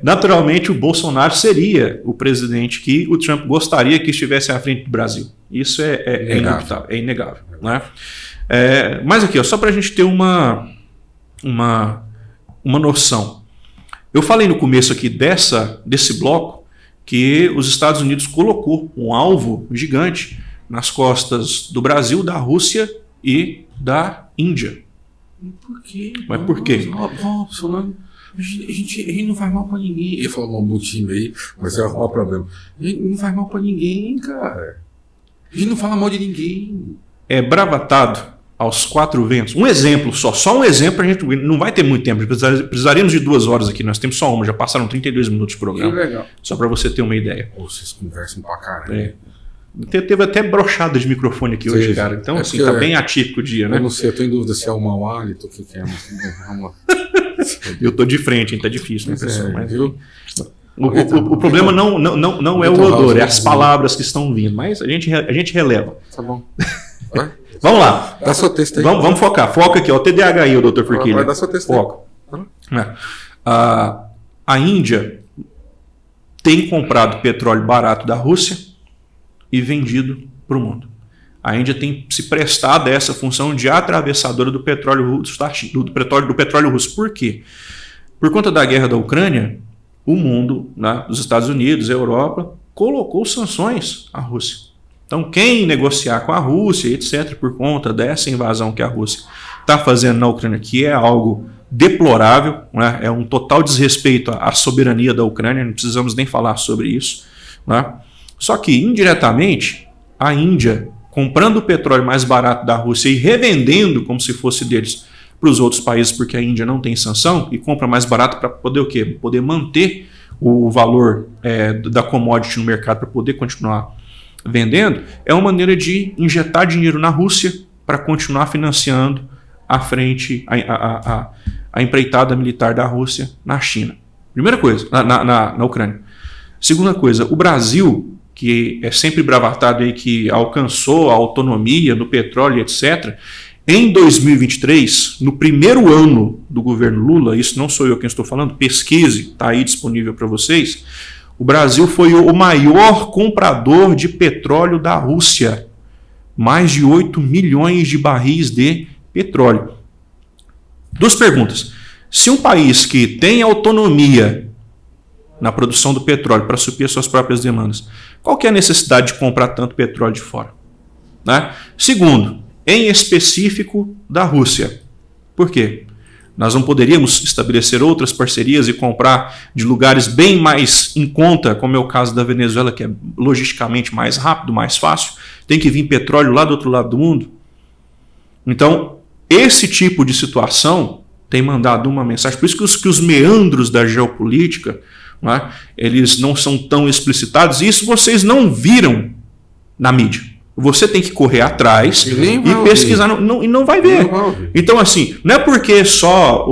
Naturalmente, o Bolsonaro seria o presidente que o Trump gostaria que estivesse à frente do Brasil. Isso é inevitável, é inegável. Né? Mas aqui, só para a gente ter uma noção. Eu falei no começo aqui desse bloco que os Estados Unidos colocou um alvo gigante nas costas do Brasil, da Rússia e da Índia. Por quê? Mas por quê? A gente não faz mal pra ninguém. Eu falo mal do time aí, mas é o problema. A gente não faz mal pra ninguém, cara. A gente não fala mal de ninguém. É bravatado aos quatro ventos. Um exemplo só um exemplo, a gente não vai ter muito tempo, precisaríamos de 2 horas aqui, nós temos só uma, já passaram 32 minutos de programa. Que legal. Só para você ter uma ideia. Vocês conversam pra caramba. Teve até brochada de microfone aqui hoje, cara. Então, assim, tá bem atípico o dia, né? Eu não sei, eu tô em dúvida se é o mau hálito, o que é. Eu tô de frente, hein? Tá difícil, né, pessoal? Mas, viu? O problema não é o odor, é as palavras que estão vindo, mas a gente releva. Tá bom. Vamos lá. Dá seu texto aí. Vamos focar. Foca aqui, ó. TDAH aí, o Dr. Furquilha. Vai dar seu texto aí. Foco. A Índia tem comprado petróleo barato da Rússia e vendido para o mundo. A Índia tem se prestado a essa função de atravessadora do petróleo russo, do petróleo russo. Por quê? Por conta da guerra da Ucrânia, o mundo, né, os Estados Unidos, a Europa, colocou sanções à Rússia. Então, quem negociar com a Rússia, etc., por conta dessa invasão que a Rússia está fazendo na Ucrânia, que é algo deplorável, né, é um total desrespeito à soberania da Ucrânia, não precisamos nem falar sobre isso. Né? Só que, indiretamente, a Índia, comprando o petróleo mais barato da Rússia e revendendo como se fosse deles para os outros países, porque a Índia não tem sanção, e compra mais barato para poder o quê? Poder manter o valor da commodity no mercado, para poder continuar vendendo, é uma maneira de injetar dinheiro na Rússia para continuar financiando a empreitada militar da Rússia na China. Primeira coisa, na Ucrânia. Segunda coisa, o Brasil, que é sempre bravatado aí, que alcançou a autonomia no petróleo, etc., em 2023, no primeiro ano do governo Lula, isso não sou eu quem estou falando, pesquise, está aí disponível para vocês, o Brasil foi o maior comprador de petróleo da Rússia. Mais de 8 milhões de barris de petróleo. 2 perguntas. Se um país que tem autonomia na produção do petróleo para suprir as suas próprias demandas, qual que é a necessidade de comprar tanto petróleo de fora? Né? Segundo, em específico da Rússia. Por quê? Nós não poderíamos estabelecer outras parcerias e comprar de lugares bem mais em conta, como é o caso da Venezuela, que é logisticamente mais rápido, mais fácil. Tem que vir petróleo lá do outro lado do mundo. Então, esse tipo de situação tem mandado uma mensagem. Por isso que os meandros da geopolítica, né, eles não são tão explicitados. E isso vocês não viram na mídia. Você tem que correr atrás e pesquisar e não vai ver. Então, assim, não é porque só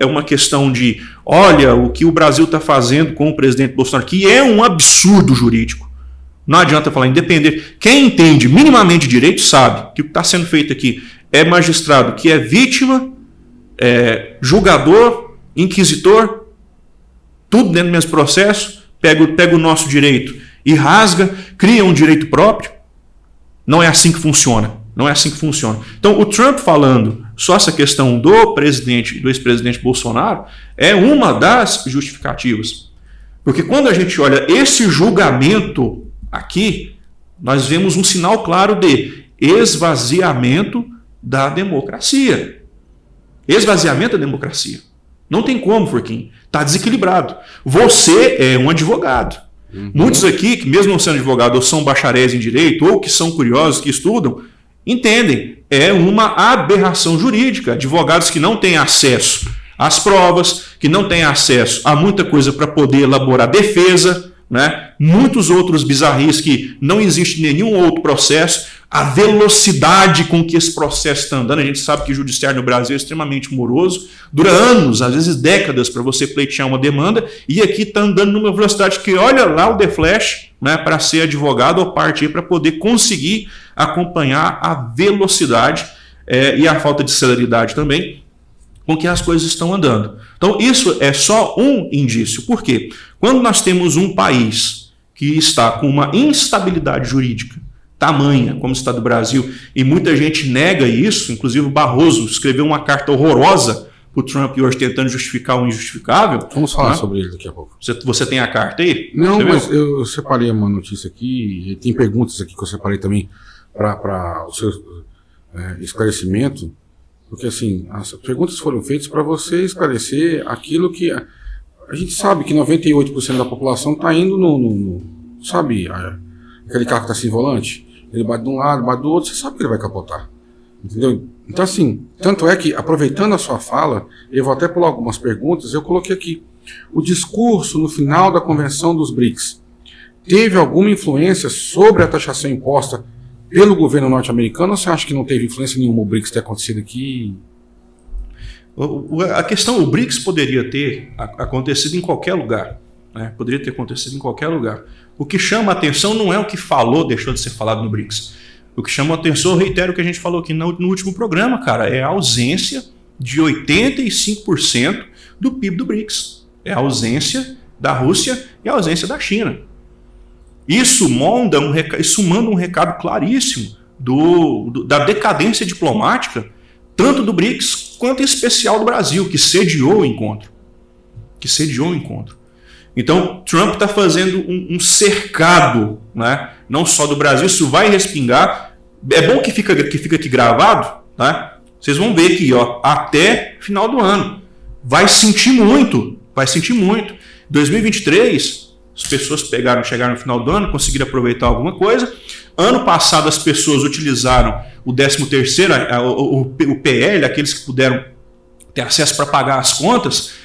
é uma questão de, olha, o que o Brasil está fazendo com o presidente Bolsonaro, que é um absurdo jurídico. Não adianta falar independente. Quem entende minimamente direito sabe que o que está sendo feito aqui é magistrado que é vítima, julgador, inquisitor, tudo dentro do mesmo processo, pega o nosso direito e rasga, cria um direito próprio. Não é assim que funciona. Não é assim que funciona. Então, o Trump falando só essa questão do ex-presidente Bolsonaro é uma das justificativas. Porque quando a gente olha esse julgamento aqui, nós vemos um sinal claro de esvaziamento da democracia. Esvaziamento da democracia. Não tem como, Furquim. Está desequilibrado. Você é um advogado. Muitos aqui, que mesmo não sendo advogado, ou são bacharéis em direito, ou que são curiosos, que estudam, entendem. É uma aberração jurídica. Advogados que não têm acesso às provas, que não têm acesso a muita coisa para poder elaborar defesa, né? Muitos outros bizarris que não existe nenhum outro processo. A velocidade com que esse processo está andando, a gente sabe que o judiciário no Brasil é extremamente moroso, dura anos, às vezes décadas, para você pleitear uma demanda, e aqui está andando numa velocidade que olha lá o The Flash, né, para ser advogado ou parte para poder conseguir acompanhar a velocidade e a falta de celeridade também com que as coisas estão andando. Então isso é só um indício. Por quê? Quando nós temos um país que está com uma instabilidade jurídica tamanha, como está do Brasil, e muita gente nega isso, inclusive o Barroso escreveu uma carta horrorosa para o Trump hoje tentando justificar o injustificável. Vamos falar sobre ele daqui a pouco. Você tem a carta aí? Não, mas eu separei uma notícia aqui, e tem perguntas aqui que eu separei também para o seu esclarecimento, porque assim, as perguntas foram feitas para você esclarecer aquilo que a gente sabe que 98% da população está indo sabe, aquele carro que está sem volante, ele bate de um lado, bate do outro, você sabe que ele vai capotar. Entendeu? Então assim, tanto é que, aproveitando a sua fala, eu vou até pular algumas perguntas, eu coloquei aqui, o discurso no final da convenção dos BRICS teve alguma influência sobre a taxação imposta pelo governo norte-americano, ou você acha que não teve influência nenhuma o BRICS ter acontecido aqui? A questão, o BRICS poderia ter acontecido em qualquer lugar. Né? Poderia ter acontecido em qualquer lugar. O que chama a atenção não é o que deixou de ser falado no BRICS. O que chama a atenção, eu reitero o que a gente falou aqui no último programa, cara, é a ausência de 85% do PIB do BRICS. É a ausência da Rússia e a ausência da China. Isso manda um recado claríssimo da decadência diplomática, tanto do BRICS quanto em especial do Brasil, que sediou o encontro. Então, Trump está fazendo um cercado, né? Não só do Brasil, isso vai respingar. É bom que fica aqui gravado, né? Vocês vão ver aqui, ó, até final do ano. Vai sentir muito. 2023, as pessoas chegaram no final do ano, conseguiram aproveitar alguma coisa. Ano passado, as pessoas utilizaram o 13º, o PL, aqueles que puderam ter acesso para pagar as contas.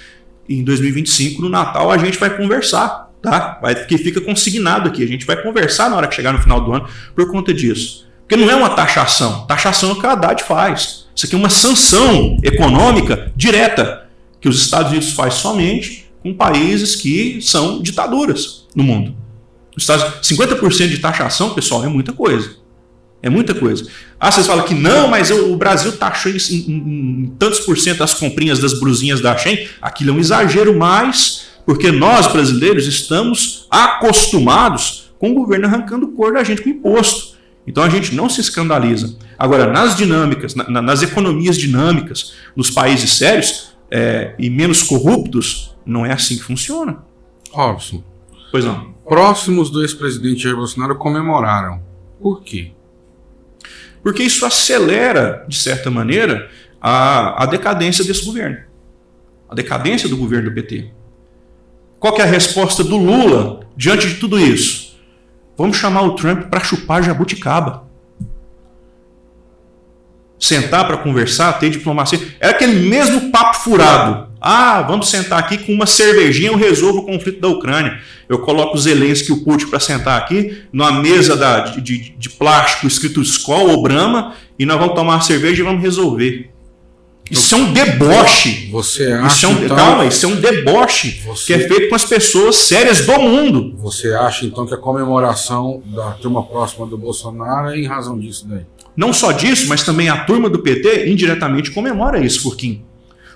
Em 2025, no Natal, a gente vai conversar, tá? Que fica consignado aqui. A gente vai conversar na hora que chegar no final do ano por conta disso. Porque não é uma taxação. Taxação é o que a Haddad faz. Isso aqui é uma sanção econômica direta que os Estados Unidos faz somente com países que são ditaduras no mundo. 50% de taxação, pessoal, é muita coisa. É muita coisa. Vocês falam que não, mas o Brasil taxou em tantos por cento as comprinhas das brusinhas da Shein. Aquilo é um exagero mais, porque nós, brasileiros, estamos acostumados com o governo arrancando cor da gente com imposto. Então a gente não se escandaliza. Agora, nas dinâmicas, nas economias dinâmicas, nos países sérios e menos corruptos, não é assim que funciona. Robson. Pois não. Próximos do ex-presidente Jair Bolsonaro comemoraram. Por quê? Porque isso acelera, de certa maneira, a decadência desse governo. A decadência do governo do PT. Qual que é a resposta do Lula diante de tudo isso? Vamos chamar o Trump para chupar jabuticaba. Sentar para conversar, ter diplomacia. Era aquele mesmo papo furado. Vamos sentar aqui com uma cervejinha, eu resolvo o conflito da Ucrânia. Eu coloco o Zelensky e o Putin para sentar aqui, numa mesa de plástico escrito Skol ou Brahma, e nós vamos tomar uma cerveja e vamos resolver. Isso é um deboche. Você acha, isso é um deboche que é feito com as pessoas sérias do mundo. Você acha, então, que a comemoração da turma próxima do Bolsonaro é em razão disso daí? Não só disso, mas também a turma do PT indiretamente comemora isso, Furquim.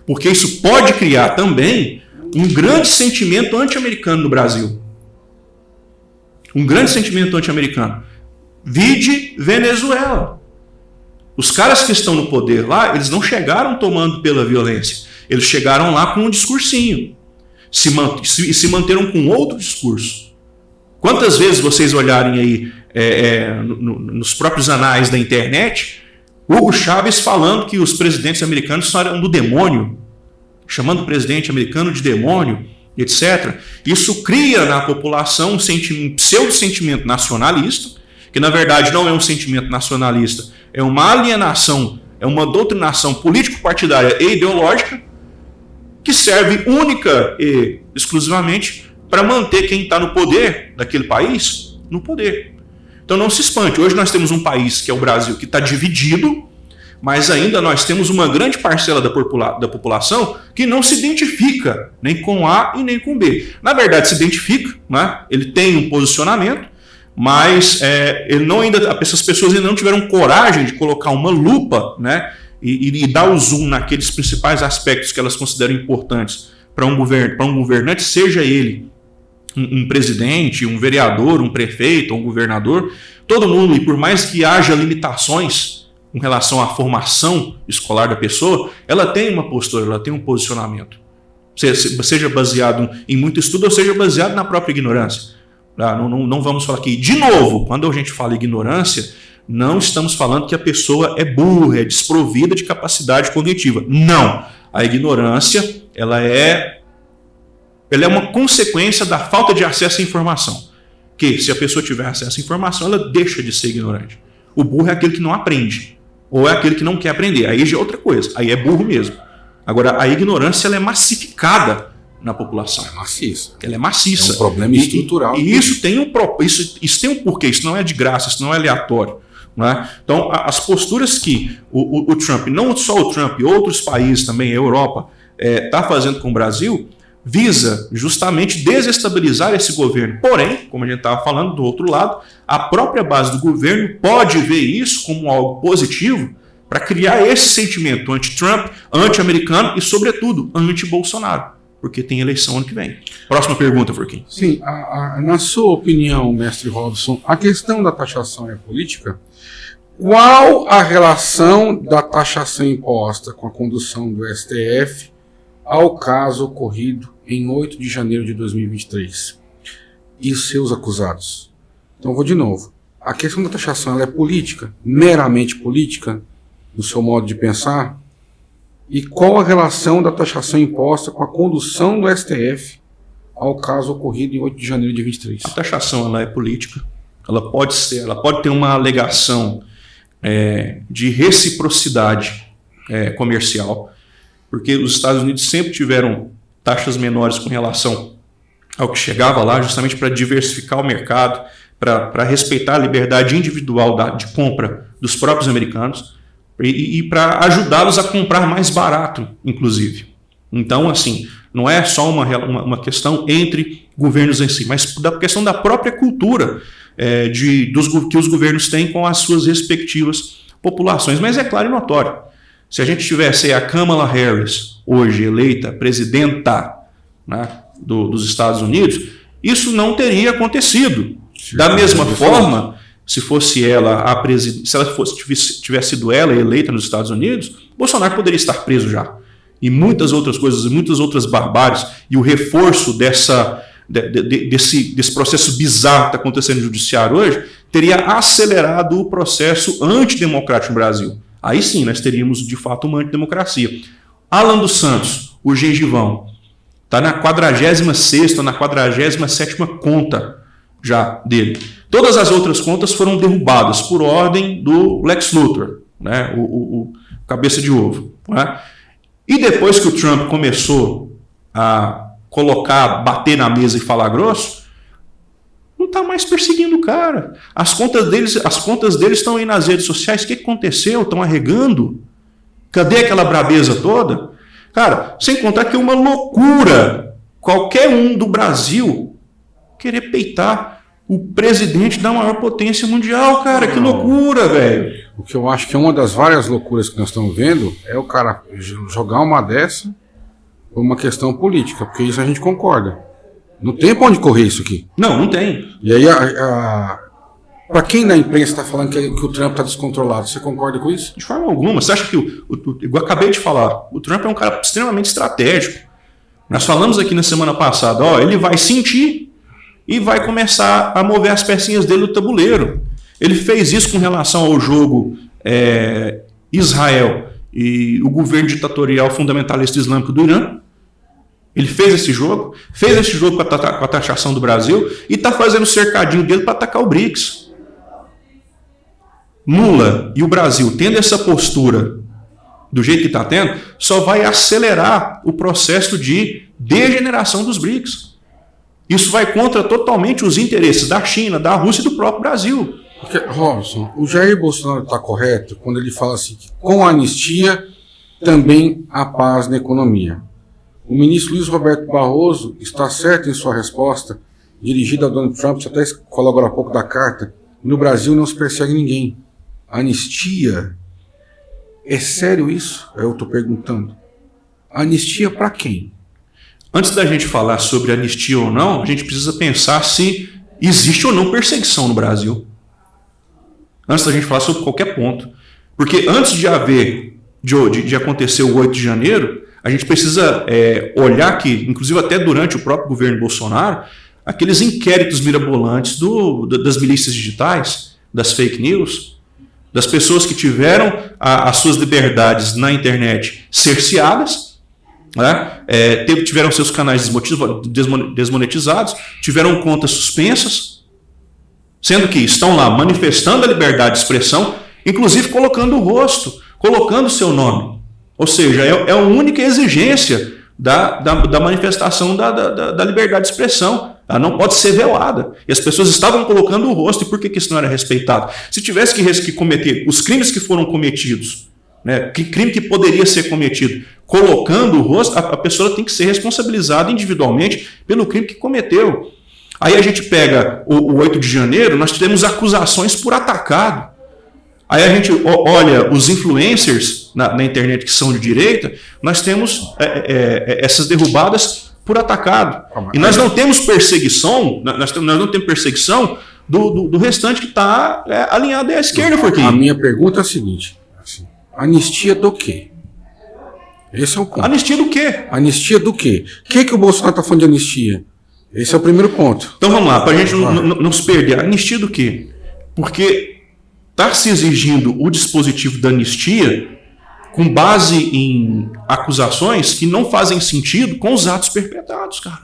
Porque isso pode criar também um grande sentimento anti-americano no Brasil. Um grande sentimento anti-americano. Vide Venezuela. Os caras que estão no poder lá, eles não chegaram tomando pela violência. Eles chegaram lá com um discursinho. Se manteram com outro discurso. Quantas vezes vocês olharem aí nos próprios anais da internet, Hugo Chávez falando que os presidentes americanos eram do demônio, chamando o presidente americano de demônio, etc. Isso cria na população um pseudo-sentimento nacionalista, que na verdade não é um sentimento nacionalista, é uma alienação, é uma doutrinação político-partidária e ideológica que serve única e exclusivamente para manter quem está no poder daquele país no poder. Então não se espante, hoje nós temos um país, que é o Brasil, que está dividido, mas ainda nós temos uma grande parcela da população que não se identifica nem com A e nem com B. Na verdade se identifica, né? Ele tem um posicionamento, mas essas pessoas ainda não tiveram coragem de colocar uma lupa, né? E dar o zoom naqueles principais aspectos que elas consideram importantes para um governante, seja ele um presidente, um vereador, um prefeito, um governador, todo mundo, e por mais que haja limitações com relação à formação escolar da pessoa, ela tem uma postura, ela tem um posicionamento. Seja baseado em muito estudo ou seja baseado na própria ignorância. Não vamos falar aqui. De novo, quando a gente fala ignorância, não estamos falando que a pessoa é burra, é desprovida de capacidade cognitiva. Não. A ignorância, ela é uma consequência da falta de acesso à informação. Que se a pessoa tiver acesso à informação, ela deixa de ser ignorante. O burro é aquele que não aprende. Ou é aquele que não quer aprender. Aí já é outra coisa. Aí é burro mesmo. Agora, a ignorância ela é massificada na população. É maciça. Ela é maciça. É um problema estrutural. E isso tem um porquê. Isso não é de graça, isso não é aleatório. Não é? Então, as posturas que o Trump, não só o Trump, outros países também, a Europa, está fazendo com o Brasil, visa justamente desestabilizar esse governo. Porém, como a gente estava falando do outro lado, a própria base do governo pode ver isso como algo positivo para criar esse sentimento anti-Trump, anti-americano e, sobretudo, anti-Bolsonaro. Porque tem eleição ano que vem. Próxima pergunta, Furquim. Sim, na sua opinião, mestre Robson, a questão da taxação é política? Qual a relação da taxação imposta com a condução do STF ao caso ocorrido em 8 de janeiro de 2023 e os seus acusados? Então vou de novo. A questão da taxação ela é política, meramente política, no seu modo de pensar? E qual a relação da taxação imposta com a condução do STF ao caso ocorrido em 8 de janeiro de 2023? A taxação ela é política, ela pode ter uma alegação de reciprocidade comercial, porque os Estados Unidos sempre tiveram taxas menores com relação ao que chegava lá, justamente para diversificar o mercado, para respeitar a liberdade individual de compra dos próprios americanos e para ajudá-los a comprar mais barato, inclusive. Então, assim, não é só uma questão entre governos em si, mas da questão da própria cultura que os governos têm com as suas respectivas populações. Mas é claro e notório. Se a gente tivesse a Kamala Harris, hoje eleita presidenta, né, dos Estados Unidos, isso não teria acontecido. Da mesma forma, se fosse ela se ela tivesse sido ela eleita nos Estados Unidos, Bolsonaro poderia estar preso já. E muitas outras coisas, muitas outras barbáries, e o reforço desse processo bizarro que está acontecendo no judiciário hoje, teria acelerado o processo antidemocrático no Brasil. Aí sim, nós teríamos de fato uma antidemocracia. Alan dos Santos, o gengivão, está na 46ª, na 47ª conta já dele. Todas as outras contas foram derrubadas por ordem do Lex Luthor, né, o cabeça de ovo. Né? E depois que o Trump começou a bater na mesa e falar grosso, não está mais perseguindo o cara. As contas deles estão aí nas redes sociais. O que aconteceu? Estão arregando? Cadê aquela brabeza toda? Cara, sem contar que é uma loucura qualquer um do Brasil querer peitar o presidente da maior potência mundial, cara. Que loucura, velho. O que eu acho que é uma das várias loucuras que nós estamos vendo é o cara jogar uma dessa por uma questão política, porque isso a gente concorda. Não tem pra onde correr isso aqui. Não tem. E aí, para quem na imprensa está falando que o Trump está descontrolado, você concorda com isso? De forma alguma. Você acha que, igual eu acabei de falar, o Trump é um cara extremamente estratégico. Nós falamos aqui na semana passada, ele vai sentir e vai começar a mover as pecinhas dele do tabuleiro. Ele fez isso com relação ao jogo Israel e o governo ditatorial fundamentalista islâmico do Irã. Ele fez esse jogo com a taxação do Brasil e está fazendo o cercadinho dele para atacar o BRICS. Lula e o Brasil tendo essa postura do jeito que está tendo, só vai acelerar o processo de degeneração dos BRICS. Isso vai contra totalmente os interesses da China, da Rússia e do próprio Brasil. Porque, Robson, o Jair Bolsonaro está correto quando ele fala assim que com a anistia também há paz na economia. O ministro Luiz Roberto Barroso está certo em sua resposta, dirigida a Donald Trump, você até falou agora há pouco da carta, no Brasil não se persegue ninguém. Anistia? É sério isso? Eu estou perguntando. Anistia para quem? Antes da gente falar sobre anistia ou não, a gente precisa pensar se existe ou não perseguição no Brasil. Antes da gente falar sobre qualquer ponto. Porque antes de acontecer o 8 de janeiro, a gente precisa olhar que, inclusive até durante o próprio governo Bolsonaro, aqueles inquéritos mirabolantes das milícias digitais, das fake news, das pessoas que tiveram as suas liberdades na internet cerceadas, né? Tiveram seus canais desmonetizados, tiveram contas suspensas, sendo que estão lá manifestando a liberdade de expressão, inclusive colocando o rosto, colocando o seu nome. Ou seja, é a única exigência da manifestação da liberdade de expressão. Ela não pode ser velada. E as pessoas estavam colocando o rosto, e por que isso não era respeitado? Se tivesse que cometer os crimes que foram cometidos, né, que crime que poderia ser cometido, colocando o rosto, a pessoa tem que ser responsabilizada individualmente pelo crime que cometeu. Aí a gente pega o 8 de janeiro, nós tivemos acusações por atacado. Aí a gente olha os influencers na internet que são de direita, nós temos essas derrubadas por atacado. E nós não temos perseguição, nós não temos perseguição do restante que está alinhado à esquerda, Forquinho. A minha pergunta é a seguinte: anistia do quê? Esse é o ponto. Anistia do quê? Anistia do quê? O que o Bolsonaro está falando de anistia? Esse é o primeiro ponto. Então vamos lá, para a gente não se perder. Anistia do quê? Porque está se exigindo o dispositivo da anistia com base em acusações que não fazem sentido com os atos perpetrados, cara.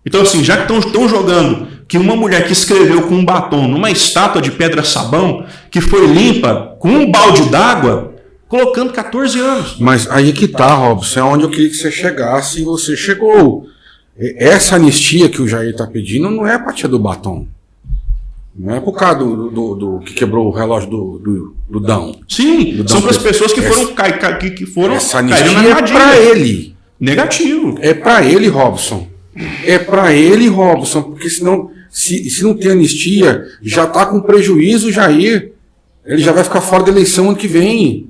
Então, assim, já que estão jogando que uma mulher que escreveu com um batom numa estátua de pedra-sabão que foi limpa com um balde d'água, colocando 14 anos. Mas aí que tá, Robson, é onde eu queria que você chegasse e você chegou. Essa anistia que o Jair está pedindo não é a partir do batom. Não é por causa do que quebrou o relógio do Dão. Sim, são para as pessoas que foram essa anistia é para ele. Negativo. É para ele, Robson. É para ele, Robson, porque senão, se não tem anistia, já está com prejuízo, Jair. Ele já vai ficar fora da eleição ano que vem.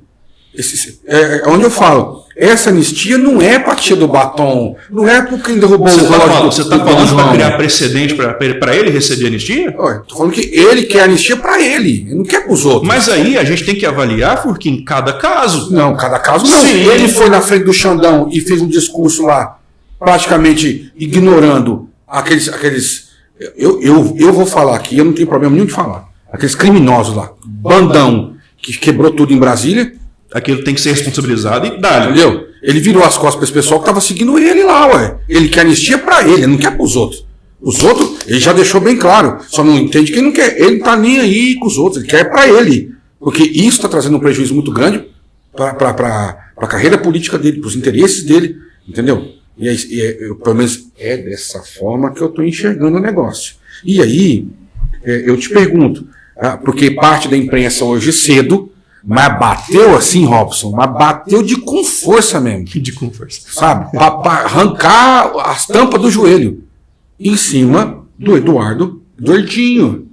Onde eu falo, essa anistia não é para tirar do batom, não é por quem derrubou o relógio. Você está falando para criar precedente para ele receber anistia? Estou falando que ele quer anistia para ele não quer para os outros. Mas aí a gente tem que avaliar, porque em cada caso. Não, cada caso não. Sim. Ele foi na frente do Xandão e fez um discurso lá, praticamente ignorando aqueles eu vou falar aqui, eu não tenho problema nenhum de falar. Aqueles criminosos lá, bandão, que quebrou tudo em Brasília. Aquilo tem que ser responsabilizado e dá. Entendeu? Ele virou as costas para esse pessoal que estava seguindo ele lá, ué. Ele quer anistia para ele não quer para os outros. Os outros, ele já deixou bem claro. Só não entende que ele não quer. Ele não está nem aí com os outros, ele quer para ele. Porque isso está trazendo um prejuízo muito grande para a carreira política dele, para os interesses dele. Entendeu? Pelo menos é dessa forma que eu estou enxergando o negócio. E aí, eu te pergunto, porque parte da imprensa hoje cedo, mas bateu assim, Robson, mas bateu com força mesmo. Com força. Sabe? Para arrancar as tampas do joelho. Em cima do Eduardo Doidinho.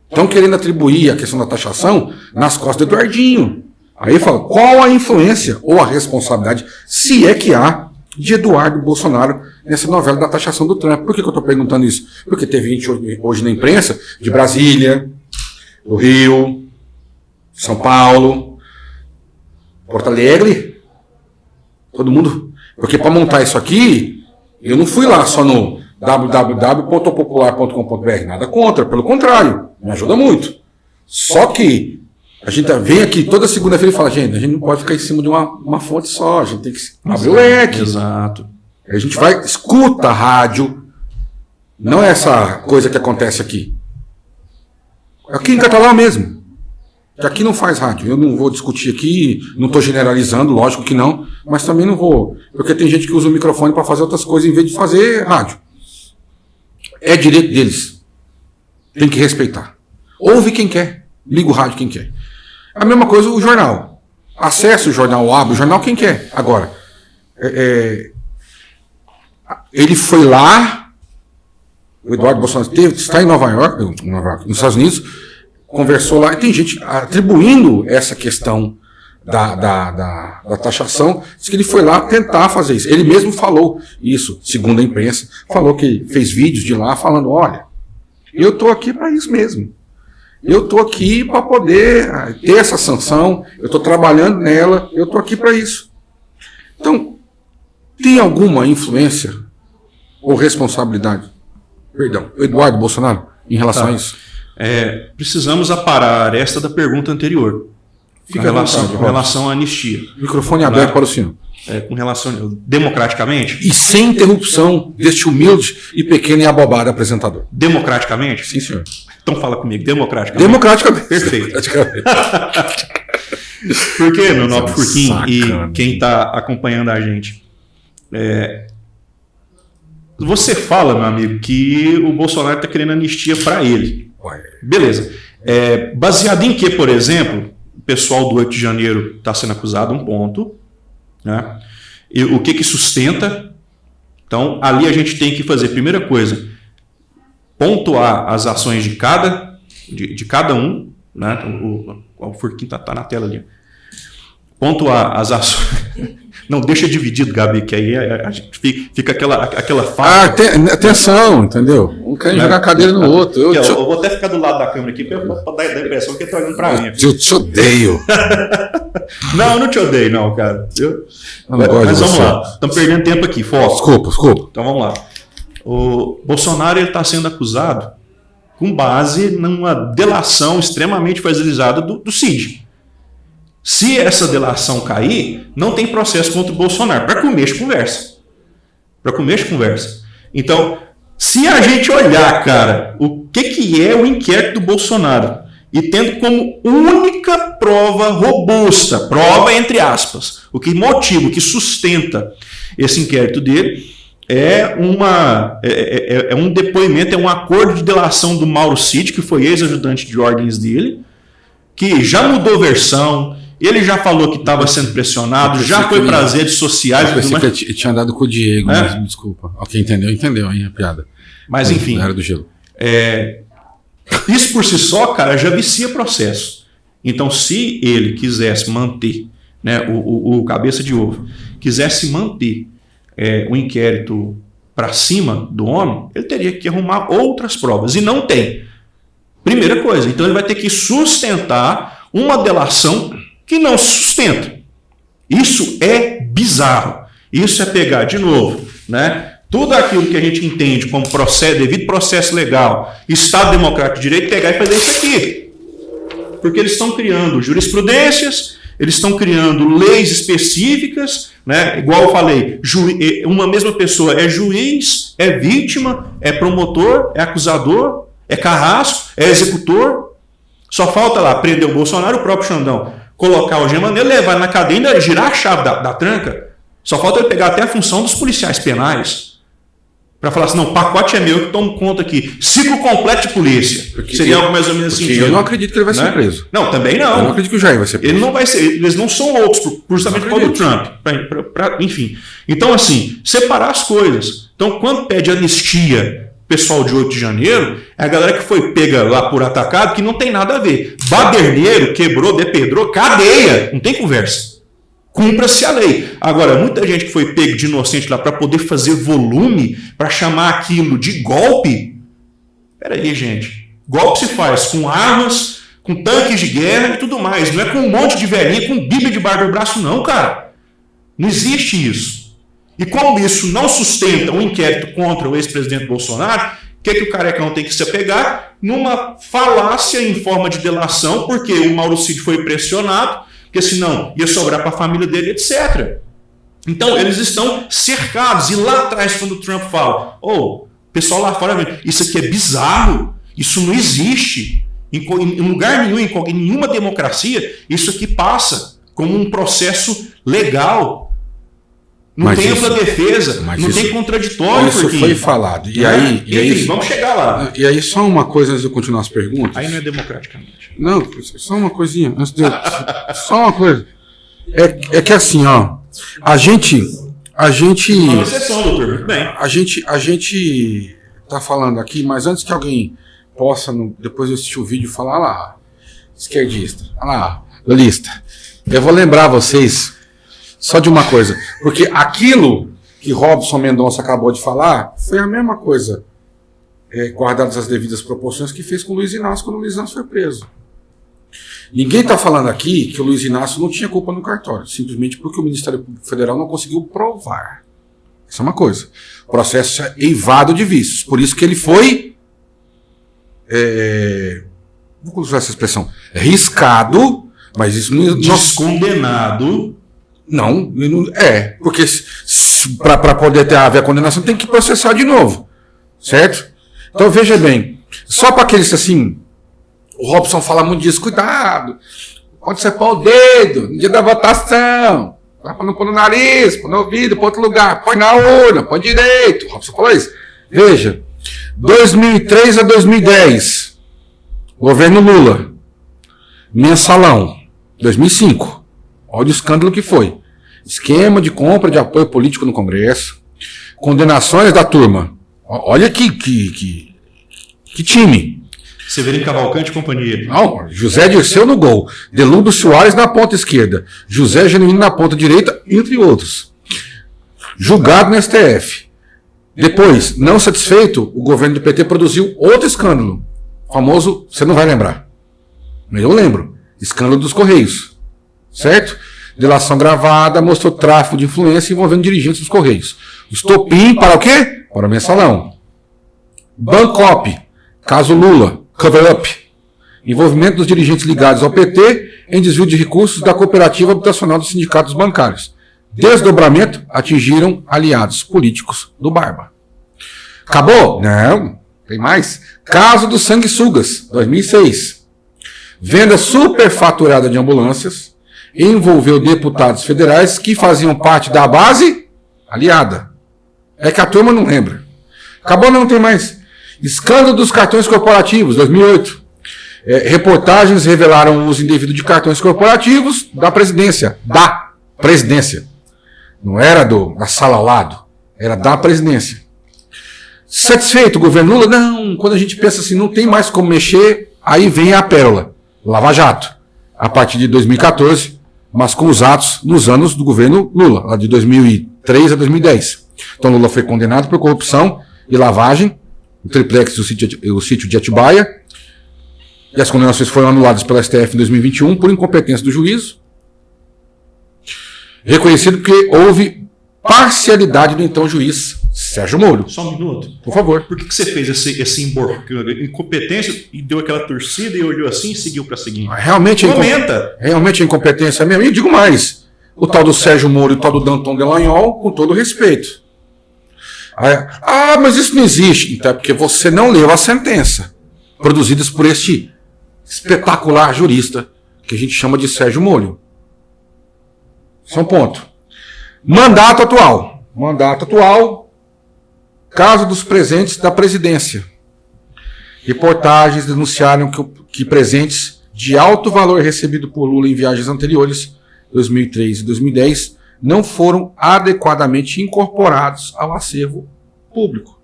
Estão querendo atribuir a questão da taxação nas costas do Eduardinho. Aí fala, qual a influência ou a responsabilidade, se é que há, de Eduardo Bolsonaro nessa novela da taxação do Trump. Por que eu estou perguntando isso? Porque teve gente hoje na imprensa de Brasília, do Rio, São Paulo, Porto Alegre, todo mundo. Porque para montar isso aqui, eu não fui lá só no www.popular.com.br, nada contra, pelo contrário, me ajuda muito. Só que a gente vem aqui toda segunda-feira e fala, gente, a gente não pode ficar em cima de uma fonte só, a gente tem que abrir o leque. Exato. A gente vai, escuta a rádio, não é essa coisa que acontece aqui. Aqui em Catalão mesmo. Que aqui não faz rádio. Eu não vou discutir aqui, não estou generalizando, lógico que não, mas também não vou. Porque tem gente que usa o microfone para fazer outras coisas em vez de fazer rádio. É direito deles. Tem que respeitar. Ouve quem quer, liga o rádio quem quer. A mesma coisa o jornal. Acesse o jornal, abre o jornal quem quer. Agora, ele foi lá, o Eduardo Bolsonaro está em Nova York, nos Estados Unidos, conversou lá, e tem gente atribuindo essa questão da taxação, diz que ele foi lá tentar fazer isso. Ele mesmo falou isso, segundo a imprensa, falou que fez vídeos de lá falando, olha, eu estou aqui para isso mesmo. Eu estou aqui para poder ter essa sanção, eu estou trabalhando nela, eu estou aqui para isso. Então, tem alguma influência ou responsabilidade, Eduardo Bolsonaro, em relação a isso? Precisamos aparar esta da pergunta anterior. Com relação à anistia. Microfone aberto para o senhor. Com relação democraticamente. E sem interrupção deste humilde e pequeno e abobado apresentador. Democraticamente? Sim, senhor. Então fala comigo, democraticamente. Democraticamente. Perfeito. Porque, meu nobre Furquim, e quem está acompanhando a gente, você fala, meu amigo, que o Bolsonaro está querendo anistia para ele. Beleza. Baseado em que, por exemplo, o pessoal do 8 de janeiro está sendo acusado um ponto, né? E o que sustenta? Então, ali a gente tem que fazer, primeira coisa, pontuar as ações de cada um, né? O Furquim está na tela ali. Pontuar as ações. Não, deixa dividido, Gabi, que aí a gente fica aquela faca. Atenção, entendeu? Um quer jogar a cadeira no outro. Eu vou até ficar do lado da câmera aqui para dar a impressão que ele está olhando para mim. Eu te odeio. Não, eu não te odeio, não, cara. Mas vamos lá. Estamos perdendo tempo aqui. Desculpa. Então vamos lá. O Bolsonaro está sendo acusado com base numa delação extremamente fragilizada do CID. Se essa delação cair, não tem processo contra o Bolsonaro. Para comer de conversa. Então, se a gente olhar, cara, o que é o inquérito do Bolsonaro, e tendo como única prova robusta, prova entre aspas, o que motiva, o que sustenta esse inquérito dele, é um depoimento, é um acordo de delação do Mauro Cid, que foi ex-ajudante de ordens dele, que já mudou versão. Ele já falou que estava sendo pressionado, já foi para as redes sociais. Eu pensei que tinha andado com o Diego, mas me desculpa. Ok, entendeu aí a piada. Mas enfim. Era do gelo. Isso por si só, cara, já vicia processo. Então, se ele quisesse manter, né, o cabeça de ovo, quisesse manter o inquérito para cima do homem, ele teria que arrumar outras provas. E não tem. Primeira coisa, então ele vai ter que sustentar uma delação que não se sustenta. Isso é bizarro. Isso é pegar, de novo, né, tudo aquilo que a gente entende como devido processo legal, Estado Democrático de Direito, pegar e fazer isso aqui. Porque eles estão criando jurisprudências, eles estão criando leis específicas, né? Igual eu falei, uma mesma pessoa é juiz, é vítima, é promotor, é acusador, é carrasco, é executor. Só falta lá prender o Bolsonaro, o próprio Xandão, colocar o gema nele, levar na cadeia, ainda girar a chave da tranca. Só falta ele pegar até a função dos policiais penais para falar assim, não, o pacote é meu, que tomo conta aqui. Ciclo completo de polícia. Seria algo mais ou menos assim. Eu não acredito que ele vai ser preso. Não, também não. Eu não acredito que o Jair vai ser preso. Ele não vai ser. Eles não são loucos, justamente por causa do Trump. Enfim. Então, assim, separar as coisas. Então, quando pede anistia pessoal de 8 de janeiro, é a galera que foi pega lá por atacado, que não tem nada a ver. Baderneiro, quebrou, depedrou, cadeia. Não tem conversa. cumpra-se a lei. Agora, muita gente que foi pego de inocente lá para poder fazer volume, para chamar aquilo de golpe. Peraí, gente. Golpe se faz com armas, com tanques de guerra e tudo mais. Não é com um monte de velhinha, com bíblia debaixo do braço, não, cara. Não existe isso. E como isso não sustenta um inquérito contra o ex-presidente Bolsonaro, o que o Carecão tem que se apegar? Numa falácia em forma de delação, porque o Mauro Cid foi pressionado, porque senão ia sobrar para a família dele, etc. Então, eles estão cercados. E lá atrás, quando o Trump fala, o pessoal lá fora, isso aqui é bizarro, isso não existe. Em lugar nenhum, em nenhuma democracia, isso aqui passa como um processo legal. Não tem ampla defesa, não tem contraditório. Isso foi falado. E aí, vamos chegar lá. E aí, só uma coisa antes de eu continuar as perguntas. Aí não é democraticamente. Não, só uma coisinha. Só uma coisa. É que assim, ó. A gente. Uma exceção, doutor. Bem. A gente tá falando aqui, mas antes que alguém possa, depois de assistir o vídeo, falar lá, esquerdista, lá, lulista. Eu vou lembrar vocês só de uma coisa, porque aquilo que Robson Mendonça acabou de falar foi a mesma coisa, guardadas as devidas proporções, que fez com o Luiz Inácio quando o Luiz Inácio foi preso. Ninguém está falando aqui que o Luiz Inácio não tinha culpa no cartório, simplesmente porque o Ministério Público Federal não conseguiu provar. Isso é uma coisa. O processo é eivado de vícios, por isso que ele foi, vou usar essa expressão, riscado, mas isso não... Descondenado. Não, porque para poder haver a condenação tem que processar de novo, certo? Então veja bem, só para aqueles assim, o Robson fala muito disso, cuidado, pode ser pôr o dedo no dia da votação, para não pôr no nariz, pôr no ouvido, pôr outro lugar, põe na urna, põe direito, o Robson falou isso. Veja, 2003 a 2010, governo Lula, mensalão, 2005. Olha o escândalo que foi. Esquema de compra de apoio político no Congresso. Condenações da turma. Olha que time. Severino Cavalcante e companhia. Não, José Dirceu no gol. Delúbio Soares na ponta esquerda. José Genuíno na ponta direita, entre outros. Julgado no STF. Depois, não satisfeito, o governo do PT produziu outro escândalo. Famoso, você não vai lembrar. Mas eu lembro. Escândalo dos Correios. Certo? Delação gravada mostrou tráfico de influência envolvendo dirigentes dos Correios. Estopim para o quê? Para o mensalão. Bancop, caso Lula, cover-up. Envolvimento dos dirigentes ligados ao PT em desvio de recursos da cooperativa habitacional dos sindicatos bancários. Desdobramento atingiram aliados políticos do Barba. Acabou? Não, tem mais. Caso dos sanguessugas, 2006. Venda superfaturada de ambulâncias envolveu deputados federais que faziam parte da base aliada. É que a turma não lembra. Acabou, não tem mais. Escândalo dos cartões corporativos, 2008. Reportagens revelaram o uso indevido de cartões corporativos da presidência. Da presidência. Não era da sala ao lado. Era da presidência. Satisfeito o governo Lula? Não. Quando a gente pensa assim, não tem mais como mexer, aí vem a pérola. Lava Jato. A partir de 2014, mas com os atos nos anos do governo Lula, lá de 2003 a 2010. Então Lula foi condenado por corrupção e lavagem, o triplex e o sítio de Atibaia, e as condenações foram anuladas pela STF em 2021 por incompetência do juízo, reconhecido que houve parcialidade do então juiz Sérgio Moro. Só um minuto. Por favor. Por que você fez esse incompetência e deu aquela torcida e olhou assim e seguiu para seguir? Realmente é incompetência mesmo. E eu digo mais. O tal do Sérgio Moro e o tal do Danton Delagnol, com todo respeito. Mas isso não existe. Então é porque você não leu a sentença produzidas por este espetacular jurista que a gente chama de Sérgio Moro. Isso é um ponto. Mandato atual. Caso dos presentes da presidência. Reportagens denunciaram que presentes de alto valor recebido por Lula em viagens anteriores, 2003 e 2010, não foram adequadamente incorporados ao acervo público.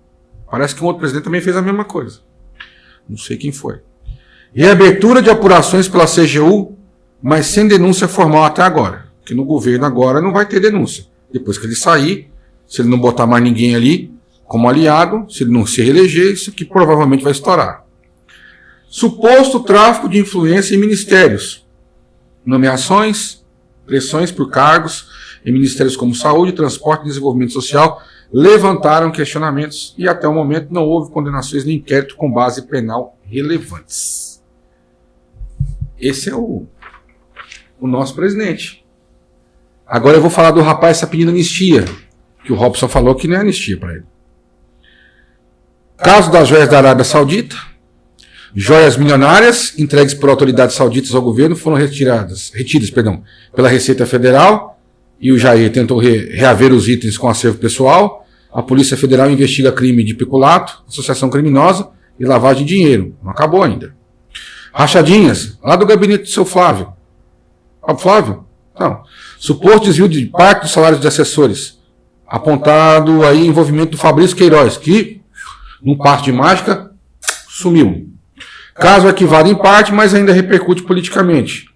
Parece que um outro presidente também fez a mesma coisa. Não sei quem foi. Reabertura de apurações pela CGU, mas sem denúncia formal até agora. que no governo agora não vai ter denúncia. Depois que ele sair, se ele não botar mais ninguém ali como aliado, se ele não se reeleger, isso aqui provavelmente vai estourar. Suposto tráfico de influência em ministérios. Nomeações, pressões por cargos em ministérios como Saúde, Transporte e Desenvolvimento Social levantaram questionamentos e até o momento não houve condenações nem inquérito com base penal relevantes. Esse é o nosso presidente. Agora eu vou falar do rapaz que está pedindo anistia, que o Robson falou que não é anistia para ele. Caso das joias da Arábia Saudita, joias milionárias entregues por autoridades sauditas ao governo foram retidas pela Receita Federal e o Jair tentou reaver os itens com acervo pessoal. A Polícia Federal investiga crime de peculato, associação criminosa e lavagem de dinheiro. Não acabou ainda. Rachadinhas, lá do gabinete do seu Flávio. Flávio? Não. Suposto desvio de parte dos salários de assessores. Apontado aí envolvimento do Fabrício Queiroz, que, num passe de mágica, sumiu. Caso arquivado em parte, mas ainda repercute politicamente.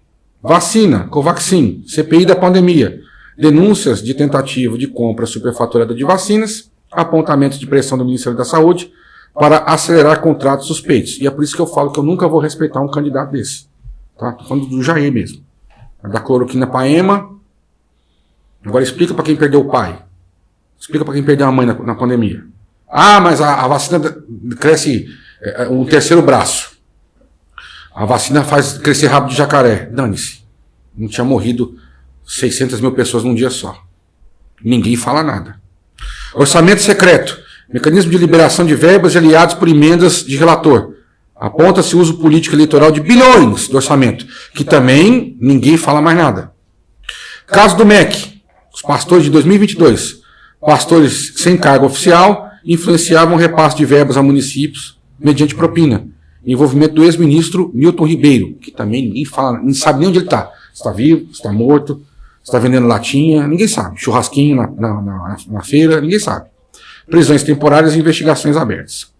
Vacina, Covaxin, CPI da pandemia. Denúncias de tentativa de compra superfaturada de vacinas, apontamentos de pressão do Ministério da Saúde para acelerar contratos suspeitos. E é por isso que eu falo que eu nunca vou respeitar um candidato desse. Tá? Tô falando do Jair mesmo. Da cloroquina para EMA. Agora explica para quem perdeu o pai. Explica para quem perdeu a mãe na pandemia. Ah, mas a vacina cresce um terceiro braço. A vacina faz crescer rabo de jacaré. Dane-se. Não tinha morrido 600 mil pessoas num dia só. Ninguém fala nada. Orçamento secreto. Mecanismo de liberação de verbas e aliados por emendas de relator. Aponta-se o uso político eleitoral de bilhões do orçamento, que também ninguém fala mais nada. Caso do MEC. Os pastores de 2022. Pastores sem cargo oficial influenciavam o repasse de verbas a municípios mediante propina. Envolvimento do ex-ministro Milton Ribeiro, que também ninguém fala, não sabe nem onde ele está. Está vivo, está morto, está vendendo latinha, ninguém sabe. Churrasquinho na feira, ninguém sabe. Prisões temporárias e investigações abertas.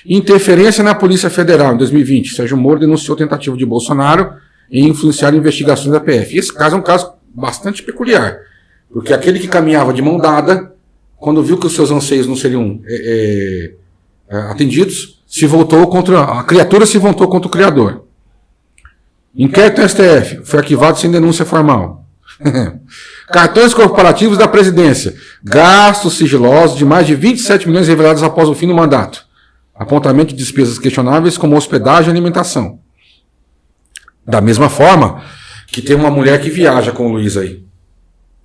Interferência na Polícia Federal em 2020. Sérgio Moro denunciou tentativa de Bolsonaro em influenciar investigações da PF. Esse caso é um caso bastante peculiar, porque aquele que caminhava de mão dada, quando viu que os seus anseios não seriam atendidos, se voltou contra a criatura, se voltou contra o criador. Inquérito no STF foi arquivado sem denúncia formal. Cartões corporativos da presidência. Gastos sigilosos de mais de 27 milhões revelados após o fim do mandato. Apontamento de despesas questionáveis como hospedagem e alimentação. Da mesma forma que tem uma mulher que viaja com o Luiz aí.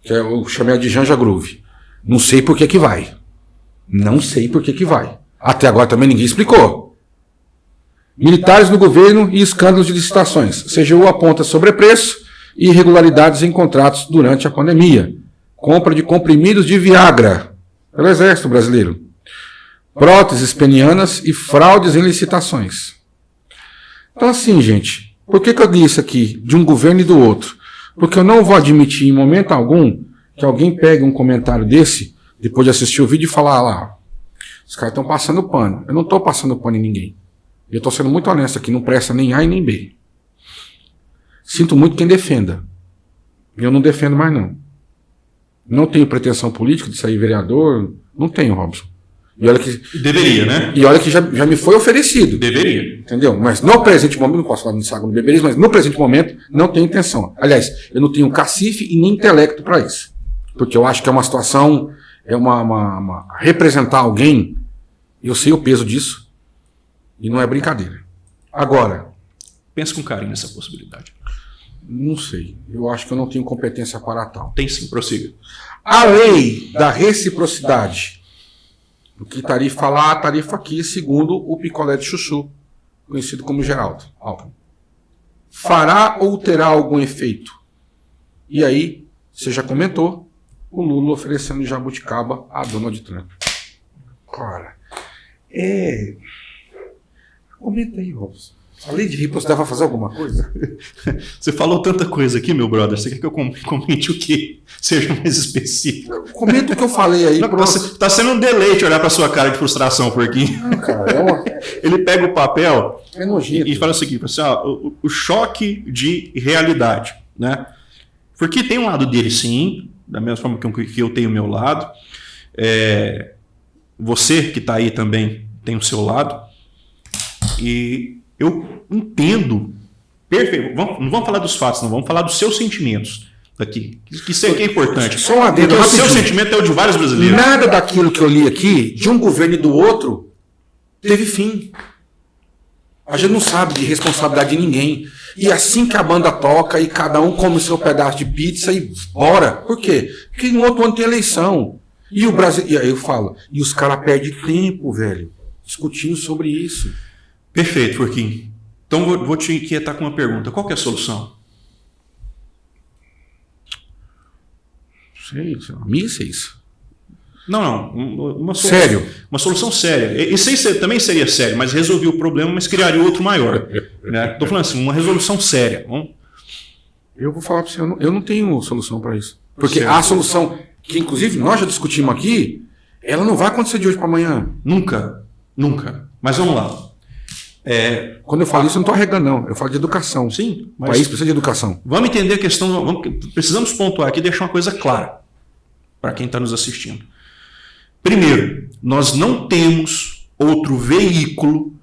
Que eu chamei de Janja Groove. Não sei por que vai. Não sei por que vai. Até agora também ninguém explicou. Militares no governo e escândalos de licitações. CGU aponta sobrepreço e irregularidades em contratos durante a pandemia. Compra de comprimidos de Viagra pelo Exército Brasileiro. Próteses penianas e fraudes em licitações. Então assim, gente, por que eu li isso aqui de um governo e do outro? Porque eu não vou admitir em momento algum que alguém pegue um comentário desse, depois de assistir o vídeo e falar lá, os caras estão passando pano. Eu não estou passando pano em ninguém. Eu estou sendo muito honesto aqui, não presta nem A e nem B. Sinto muito quem defenda. Eu não defendo mais não. Não tenho pretensão política de sair vereador, não tenho, Robson. E olha que, deveria, né? E olha que já me foi oferecido. Deveria. Entendeu? Mas no presente momento, não posso falar no saco do beberismo, mas no presente momento não tenho intenção. Aliás, eu não tenho cacife e nem intelecto para isso. Porque eu acho que é uma situação, representar alguém, eu sei o peso disso, e não é brincadeira. Agora... Pensa com carinho nessa possibilidade. Não sei. Eu acho que eu não tenho competência para tal. Tem sim, prossiga. A lei da reciprocidade. O que tarifa lá, tarifa aqui, segundo o picolé de chuchu, conhecido como Geraldo Alckmin. Fará ou terá algum efeito? E aí, você já comentou, o Lula oferecendo jabuticaba a Donald Trump. Cara, comenta aí, Robson. A lei de reciprocidade vai fazer alguma coisa? Você falou tanta coisa aqui, meu brother. Você quer que eu comente o quê? Seja mais específico. Comenta o que eu falei aí. Tá sendo um deleite olhar pra sua cara de frustração, Porquinho. Não, cara, Ele pega o papel nojento. E fala o seguinte, assim, ó, o choque de realidade, né? Porque tem um lado dele, sim, da mesma forma que eu tenho o meu lado. Você que está aí também tem o seu lado. E eu entendo perfeito. Não vamos falar dos fatos, não. Vamos falar dos seus sentimentos aqui. Que isso aqui é importante. Só uma porque o seu sentimento é o de vários brasileiros. Nada daquilo que eu li aqui, de um governo e do outro, teve fim. A gente não sabe de responsabilidade de ninguém. E assim que a banda toca e cada um come o seu pedaço de pizza e bora. Por quê? Porque no outro ano tem eleição. E o Brasil. E aí eu falo, e os caras perdem tempo, velho, discutindo sobre isso. Perfeito, Furquim. Então vou te inquietar com uma pergunta. Qual que é a solução? Sei lá, mísseis. Não. Uma solução, sério? Uma solução séria. Isso aí também seria sério, mas resolvia o problema, mas criaria outro maior. Né? Estou falando assim, uma resolução séria. Eu vou falar para você, eu não tenho solução para isso. Porque certo. A solução, que inclusive nós já discutimos aqui, ela não vai acontecer de hoje para amanhã. Nunca. Mas vamos lá. Quando eu falo isso, eu não estou arregando, não. Eu falo de educação. Sim. O país precisa de educação. Vamos entender a questão. Precisamos pontuar aqui e deixar uma coisa clara para quem está nos assistindo. Primeiro, nós não temos outro veículo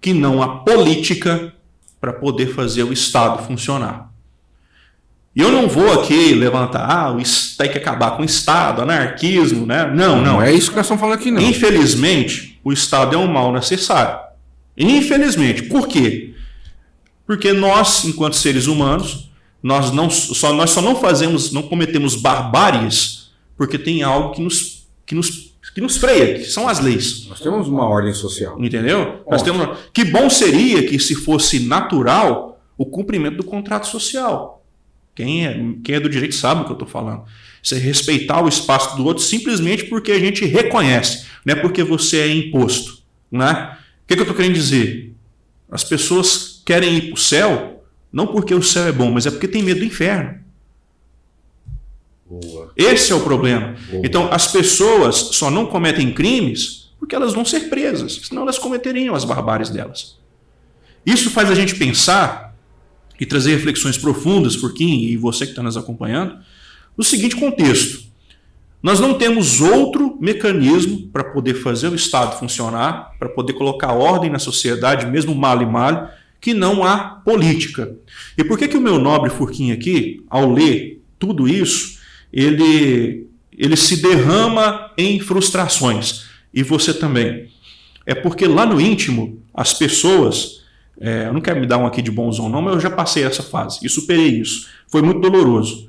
que não a política para poder fazer o Estado funcionar. E eu não vou aqui levantar, tem que acabar com o Estado, anarquismo, né? Não. Não é isso que nós estamos falando aqui, não. Infelizmente, o Estado é um mal necessário. Infelizmente. Por quê? Porque nós, enquanto seres humanos, nós só não cometemos barbáries porque tem algo que nos freia, que são as leis. Nós temos uma ordem social. Entendeu? Que bom seria que, se fosse natural, o cumprimento do contrato social. Quem é do direito sabe o que eu estou falando. Você respeitar o espaço do outro simplesmente porque a gente reconhece, não é porque você é imposto. Né? O que eu estou querendo dizer? As pessoas querem ir para o céu não porque o céu é bom, mas é porque tem medo do inferno. Boa. Esse é o problema. Boa. Então, as pessoas só não cometem crimes porque elas vão ser presas, senão elas cometeriam as barbáries delas. Isso faz a gente pensar e trazer reflexões profundas, Furquim, e você que está nos acompanhando, no seguinte contexto. Nós não temos outro mecanismo para poder fazer o Estado funcionar, para poder colocar ordem na sociedade, mesmo mal e mal, que não a política. E por que o meu nobre Furquim aqui, ao ler tudo isso, ele se derrama em frustrações? E você também. É porque lá no íntimo, as pessoas... eu não quero me dar um aqui de bonzão não, mas eu já passei essa fase e superei isso. Foi muito doloroso.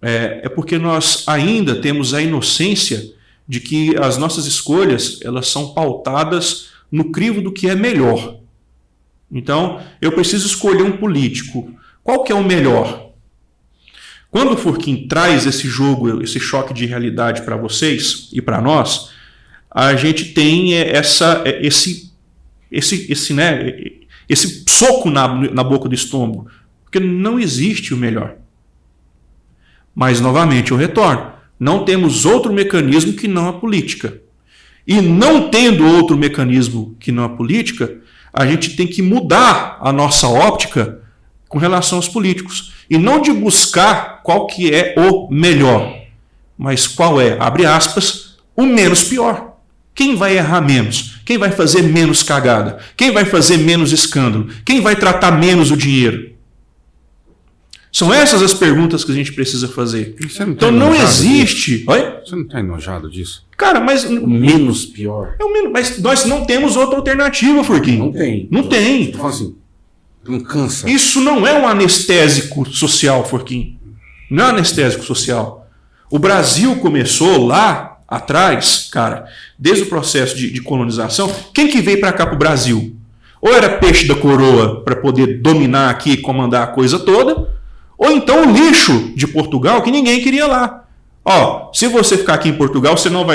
É porque nós ainda temos a inocência de que as nossas escolhas elas são pautadas no crivo do que é melhor. Então, eu preciso escolher um político. Qual que é o melhor? Quando o Furquim traz esse jogo, esse choque de realidade para vocês e para nós, a gente tem esse soco na boca do estômago, porque não existe o melhor. Mas, novamente, eu retorno. Não temos outro mecanismo que não a política. E não tendo outro mecanismo que não a política, a gente tem que mudar a nossa óptica com relação aos políticos. E não de buscar qual que é o melhor, mas qual é, abre aspas, o menos pior. Quem vai errar menos? Quem vai fazer menos cagada? Quem vai fazer menos escândalo? Quem vai tratar menos o dinheiro? São essas as perguntas que a gente precisa fazer. Então não existe... Oi? Você não está enojado disso? Cara, mas... O menos pior. Mas nós não temos outra alternativa, Furquim. Não tem. Não tem. Estou falando assim, não cansa. Isso não é um anestésico social, Furquim. Não é um anestésico social. O Brasil começou lá atrás, cara, desde o processo de colonização. Quem que veio para cá para o Brasil? Ou era peixe da coroa para poder dominar aqui e comandar a coisa toda, ou então o lixo de Portugal que ninguém queria lá. Ó, se você ficar aqui em Portugal, você não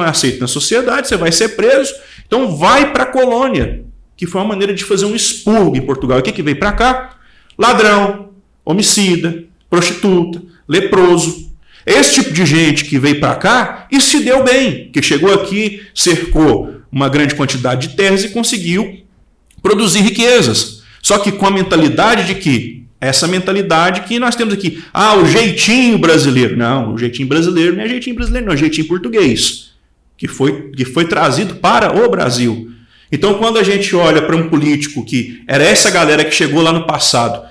é aceito na sociedade, você vai ser preso, então vai para a colônia, que foi uma maneira de fazer um expurgo em Portugal. E o que veio para cá? Ladrão, homicida, prostituta, leproso. Esse tipo de gente que veio para cá e se deu bem, que chegou aqui, cercou uma grande quantidade de terras e conseguiu produzir riquezas. Só que com a mentalidade de que essa mentalidade que nós temos aqui. O jeitinho brasileiro. Não, o jeitinho brasileiro não é jeitinho brasileiro, não, é jeitinho português, que foi trazido para o Brasil. Então, quando a gente olha para um político que era essa galera que chegou lá no passado,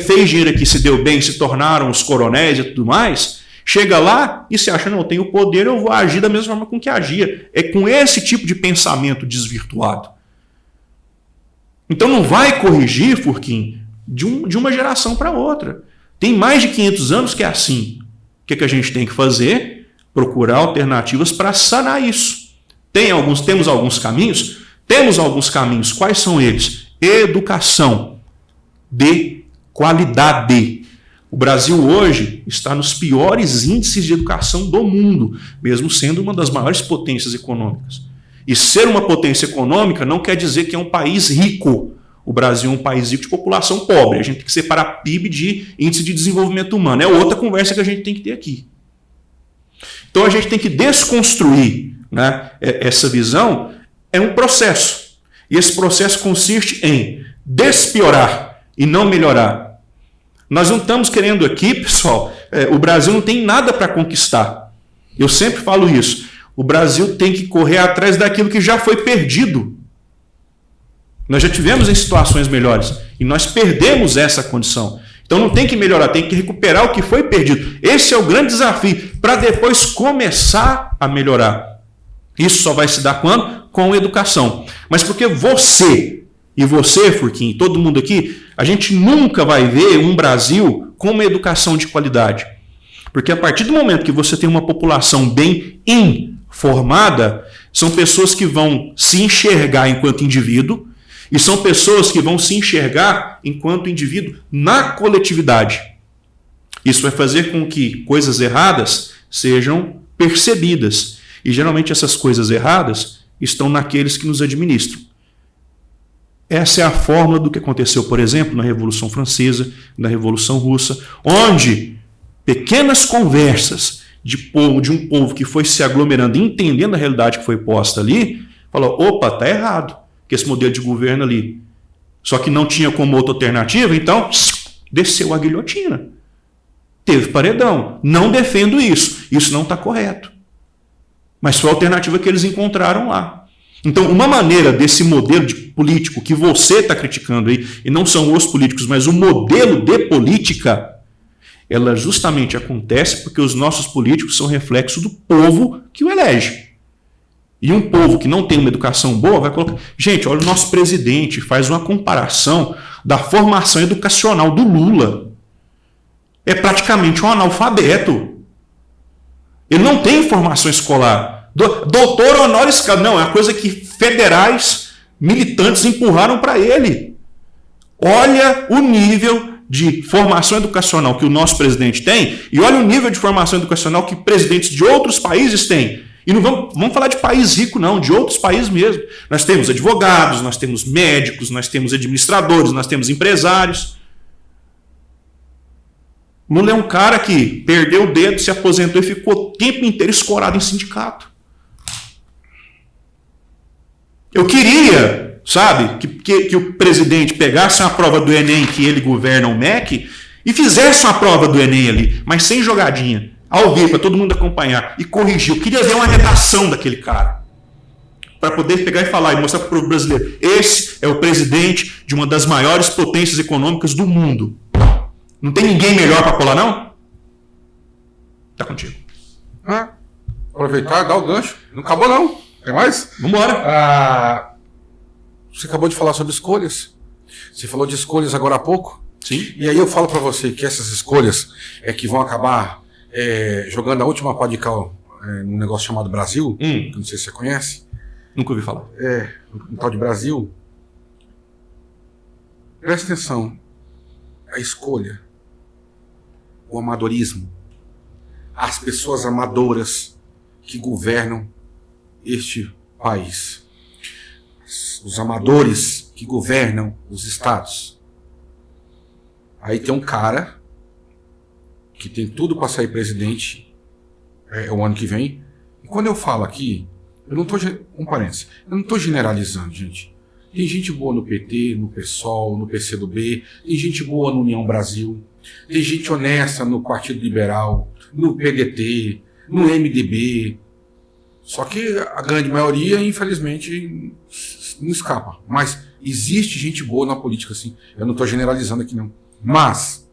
fez dinheiro aqui, se deu bem, se tornaram os coronéis e tudo mais, chega lá e se acha, não, eu tenho poder, eu vou agir da mesma forma com que agia. É com esse tipo de pensamento desvirtuado. Então não vai corrigir, Furquim, de uma geração para outra. Tem mais de 500 anos que é assim. O que a gente tem que fazer? Procurar alternativas para sanar isso. Temos alguns caminhos? Temos alguns caminhos. Quais são eles? Educação de qualidade. O Brasil hoje está nos piores índices de educação do mundo, mesmo sendo uma das maiores potências econômicas. E ser uma potência econômica não quer dizer que é um país rico. O Brasil é um país rico de população pobre. A gente tem que separar PIB de índice de desenvolvimento humano. É outra conversa que a gente tem que ter aqui. Então a gente tem que desconstruir, né, essa visão. É um processo. E esse processo consiste em despiorar e não melhorar. Nós não estamos querendo aqui, pessoal, o Brasil não tem nada para conquistar. Eu sempre falo isso. O Brasil tem que correr atrás daquilo que já foi perdido. Nós já tivemos em situações melhores e nós perdemos essa condição. Então não tem que melhorar, tem que recuperar o que foi perdido. Esse é o grande desafio, para depois começar a melhorar. Isso só vai se dar quando? Com educação. Mas porque você, Furquim, todo mundo aqui, a gente nunca vai ver um Brasil com uma educação de qualidade. Porque a partir do momento que você tem uma população bem informada, são pessoas que vão se enxergar enquanto indivíduo e são pessoas que vão se enxergar enquanto indivíduo na coletividade. Isso vai fazer com que coisas erradas sejam percebidas. E geralmente essas coisas erradas estão naqueles que nos administram. Essa é a fórmula do que aconteceu, por exemplo, na Revolução Francesa, na Revolução Russa, onde pequenas conversas de um povo que foi se aglomerando e entendendo a realidade que foi posta ali, falou, opa, está errado, que esse modelo de governo ali. Só que não tinha como outra alternativa, então desceu a guilhotina. Teve paredão. Não defendo isso. Isso não está correto. Mas foi a alternativa que eles encontraram lá. Então, uma maneira desse modelo de político que você está criticando aí, e não são os políticos, mas o modelo de política, ela justamente acontece porque os nossos políticos são reflexo do povo que o elege. E um povo que não tem uma educação boa vai colocar... Gente, olha, o nosso presidente faz uma comparação da formação educacional do Lula. É praticamente um analfabeto. Ele não tem formação escolar. Doutor honoris causa. Não, é uma coisa que federais militantes empurraram para ele. Olha o nível de formação educacional que o nosso presidente tem e olha o nível de formação educacional que presidentes de outros países têm. E não vamos falar de país rico, não, de outros países mesmo. Nós temos advogados, nós temos médicos, nós temos administradores, nós temos empresários. Lula é um cara que perdeu o dedo, se aposentou e ficou o tempo inteiro escorado em sindicato. Eu queria, sabe, que o presidente pegasse uma prova do Enem que ele governa o MEC e fizesse uma prova do Enem ali, mas sem jogadinha, ao vivo, para todo mundo acompanhar, e corrigir. Eu queria ver uma redação daquele cara, para poder pegar e falar e mostrar para o povo brasileiro, esse é o presidente de uma das maiores potências econômicas do mundo. Não tem ninguém melhor para colar, não? Tá contigo. Aproveitar, dar o gancho. Não acabou, não. Tem mais? Vamos embora. Você acabou de falar sobre escolhas. Você falou de escolhas agora há pouco. Sim. E aí eu falo para você que essas escolhas é que vão acabar jogando a última pá de cal num negócio chamado Brasil, que não sei se você conhece. Nunca ouvi falar. Um tal de Brasil. Presta atenção. A escolha, o amadorismo, as pessoas amadoras que governam este país, os amadores que governam os estados. Aí tem um cara que tem tudo para sair presidente o ano que vem. E quando eu falo aqui, eu não estou, um parênteses, eu não estou generalizando, gente. Tem gente boa no PT, no PSOL, no PCdoB, tem gente boa no União Brasil, tem gente honesta no Partido Liberal, no PDT, no MDB. Só que a grande maioria, infelizmente, não escapa. Mas existe gente boa na política, sim. Eu não estou generalizando aqui, não. Mas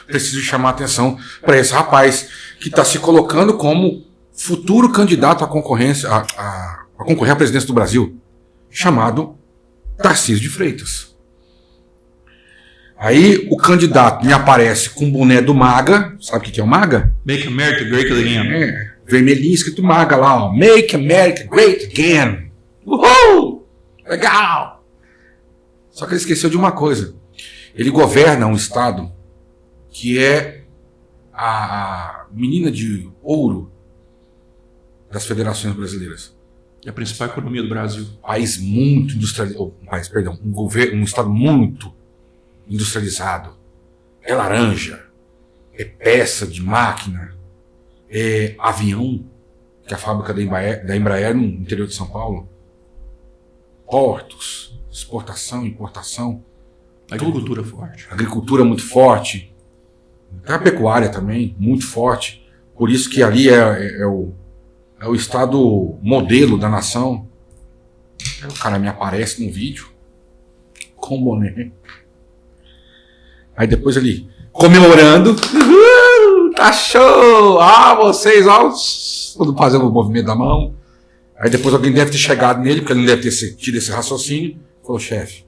preciso chamar a atenção para esse rapaz que está se colocando como futuro candidato à concorrência, a concorrer à presidência do Brasil, chamado Tarcísio de Freitas. Aí o candidato me aparece com o boné do MAGA. Sabe o que é o MAGA? Make America Great Again. Vermelhinho escrito MAGA lá, ó. Make America Great Again. Uhul! Legal! Só que ele esqueceu de uma coisa. Ele governa um estado que é a menina de ouro das federações brasileiras. É a principal economia do Brasil. País muito industrializado. Um estado muito industrializado. É laranja. É peça de máquina. É avião, que é a fábrica da Embraer no interior de São Paulo. Portos, exportação, importação. Agricultura forte. Agricultura muito forte. Tem a pecuária também, muito forte. Por isso que ali é o estado modelo da nação. Aí o cara me aparece num vídeo com boné. Aí depois ele comemorando. Tá show! Vocês, todo fazendo o movimento da mão. Aí depois alguém deve ter chegado nele, porque ele não deve ter tido esse raciocínio. Falou, chefe,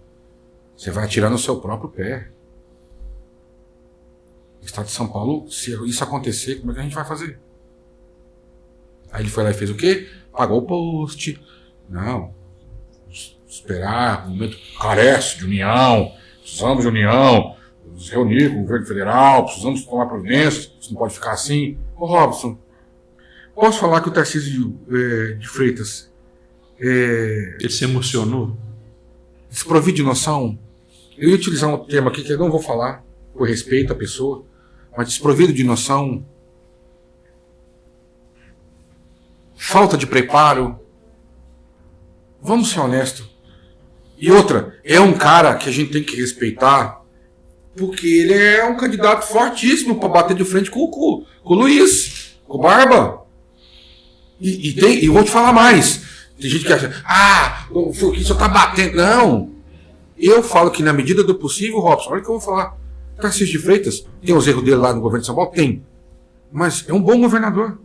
você vai atirar no seu próprio pé. No estado de São Paulo, se isso acontecer, como é que a gente vai fazer? Aí ele foi lá e fez o quê? Pagou o post. Não. Esperar, o momento carece de união. Precisamos de união. Nos reunir com o governo federal. Precisamos tomar providências. Isso não pode ficar assim. Ô Robson, posso falar que o Tarcísio de Freitas ele se emocionou? Desprovido de noção? Eu ia utilizar um termo aqui que eu não vou falar, por respeito à pessoa, mas desprovido de noção, falta de preparo. Vamos ser honestos. E outra, é um cara que a gente tem que respeitar, porque ele é um candidato fortíssimo para bater de frente com o Luiz, com o Barba. E eu vou te falar mais. Tem gente que acha, o Furquim só tá batendo. Não. Eu falo que na medida do possível, Robson, olha o que eu vou falar. Tarcísio de Freitas, tem os erros dele lá no governo de São Paulo? Tem. Mas é um bom governador.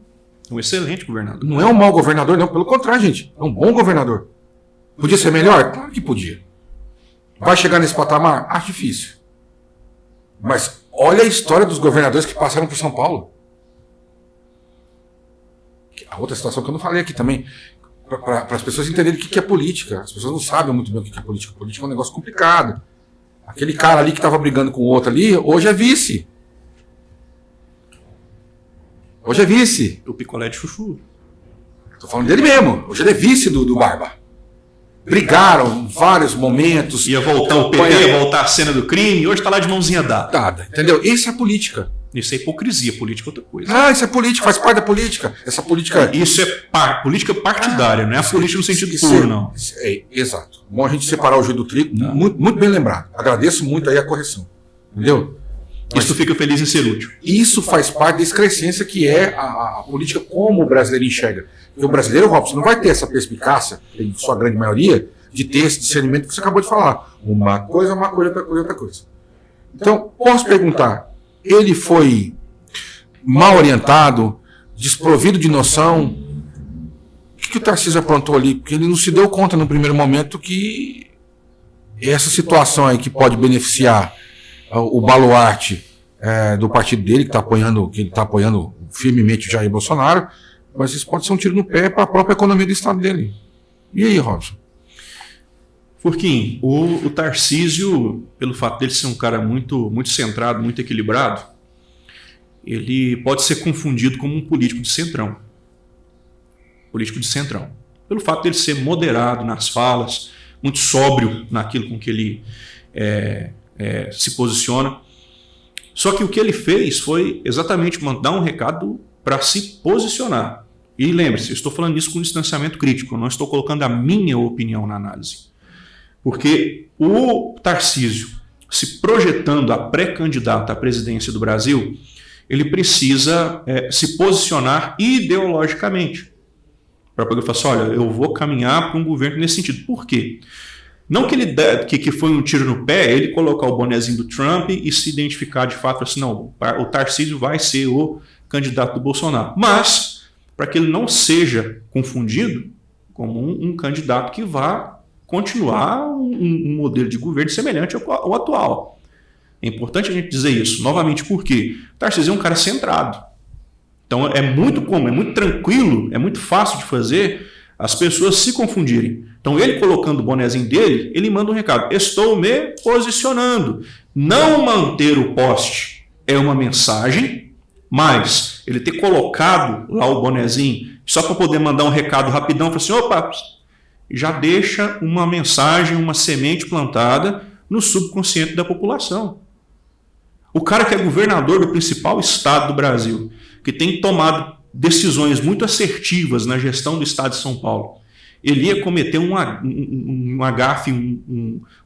Um excelente governador. Não é um mau governador, não. Pelo contrário, gente. É um bom governador. Podia ser melhor? Claro que podia. Vai chegar nesse patamar? Acho difícil. Mas olha a história dos governadores que passaram por São Paulo. A outra situação que eu não falei aqui também. Para as pessoas entenderem o que é política. As pessoas não sabem muito bem o que é política. Política é um negócio complicado. Aquele cara ali que estava brigando com o outro ali, hoje é vice. Hoje é vice. O picolé de chuchu. Estou falando dele mesmo. Hoje ele é vice do Barba. Brigaram em vários momentos. Ia voltar o PT, ia voltar a cena do crime. Hoje está lá de mãozinha dada. Entendeu? Isso é política. Isso é hipocrisia. Política é outra coisa. Isso é política. Faz parte da política. Essa política... Isso é política partidária. Não é a política no sentido puro, não. Exato. Bom a gente separar o joio do trigo. Muito, muito bem lembrado. Agradeço muito aí a correção. Entendeu? Mas tu fica feliz em ser útil. Isso faz parte da excrescência que é a política como o brasileiro enxerga. Porque o brasileiro, Robson, não vai ter essa perspicácia, em sua grande maioria, de ter esse discernimento que você acabou de falar. Uma coisa, outra coisa, outra coisa. Então, posso perguntar, ele foi mal orientado, desprovido de noção? O que o Tarcísio aprontou ali? Porque ele não se deu conta no primeiro momento que essa situação aí que pode beneficiar o baluarte do partido dele, que ele está apoiando firmemente o Jair Bolsonaro, mas isso pode ser um tiro no pé para a própria economia do estado dele. E aí, Robson? Furquim, o Tarcísio, pelo fato dele ser um cara muito, muito centrado, muito equilibrado, ele pode ser confundido como um político de centrão. Político de centrão. Pelo fato dele ser moderado nas falas, muito sóbrio naquilo com que ele se posiciona. Só que o que ele fez foi exatamente mandar um recado para se posicionar. E lembre-se, eu estou falando isso com distanciamento crítico, eu não estou colocando a minha opinião na análise. Porque o Tarcísio, se projetando a pré-candidata à presidência do Brasil, ele precisa se posicionar ideologicamente. Para poder falar assim, olha, eu vou caminhar para um governo nesse sentido. Por quê? Não que ele que foi um tiro no pé, ele colocar o bonezinho do Trump e se identificar de fato assim, não, o Tarcísio vai ser o candidato do Bolsonaro. Mas, para que ele não seja confundido como um candidato que vá continuar um modelo de governo semelhante ao atual. É importante a gente dizer isso. Novamente, por quê? O Tarcísio é um cara centrado. Então, é muito tranquilo, é muito fácil de fazer as pessoas se confundirem. Então, ele colocando o bonezinho dele, ele manda um recado. Estou me posicionando. Não manter o poste é uma mensagem, mas ele ter colocado lá o bonezinho só para poder mandar um recado rapidão, falar assim, opa, já deixa uma mensagem, uma semente plantada no subconsciente da população. O cara que é governador do principal estado do Brasil, que tem tomado decisões muito assertivas na gestão do estado de São Paulo, ele ia cometer um agafe,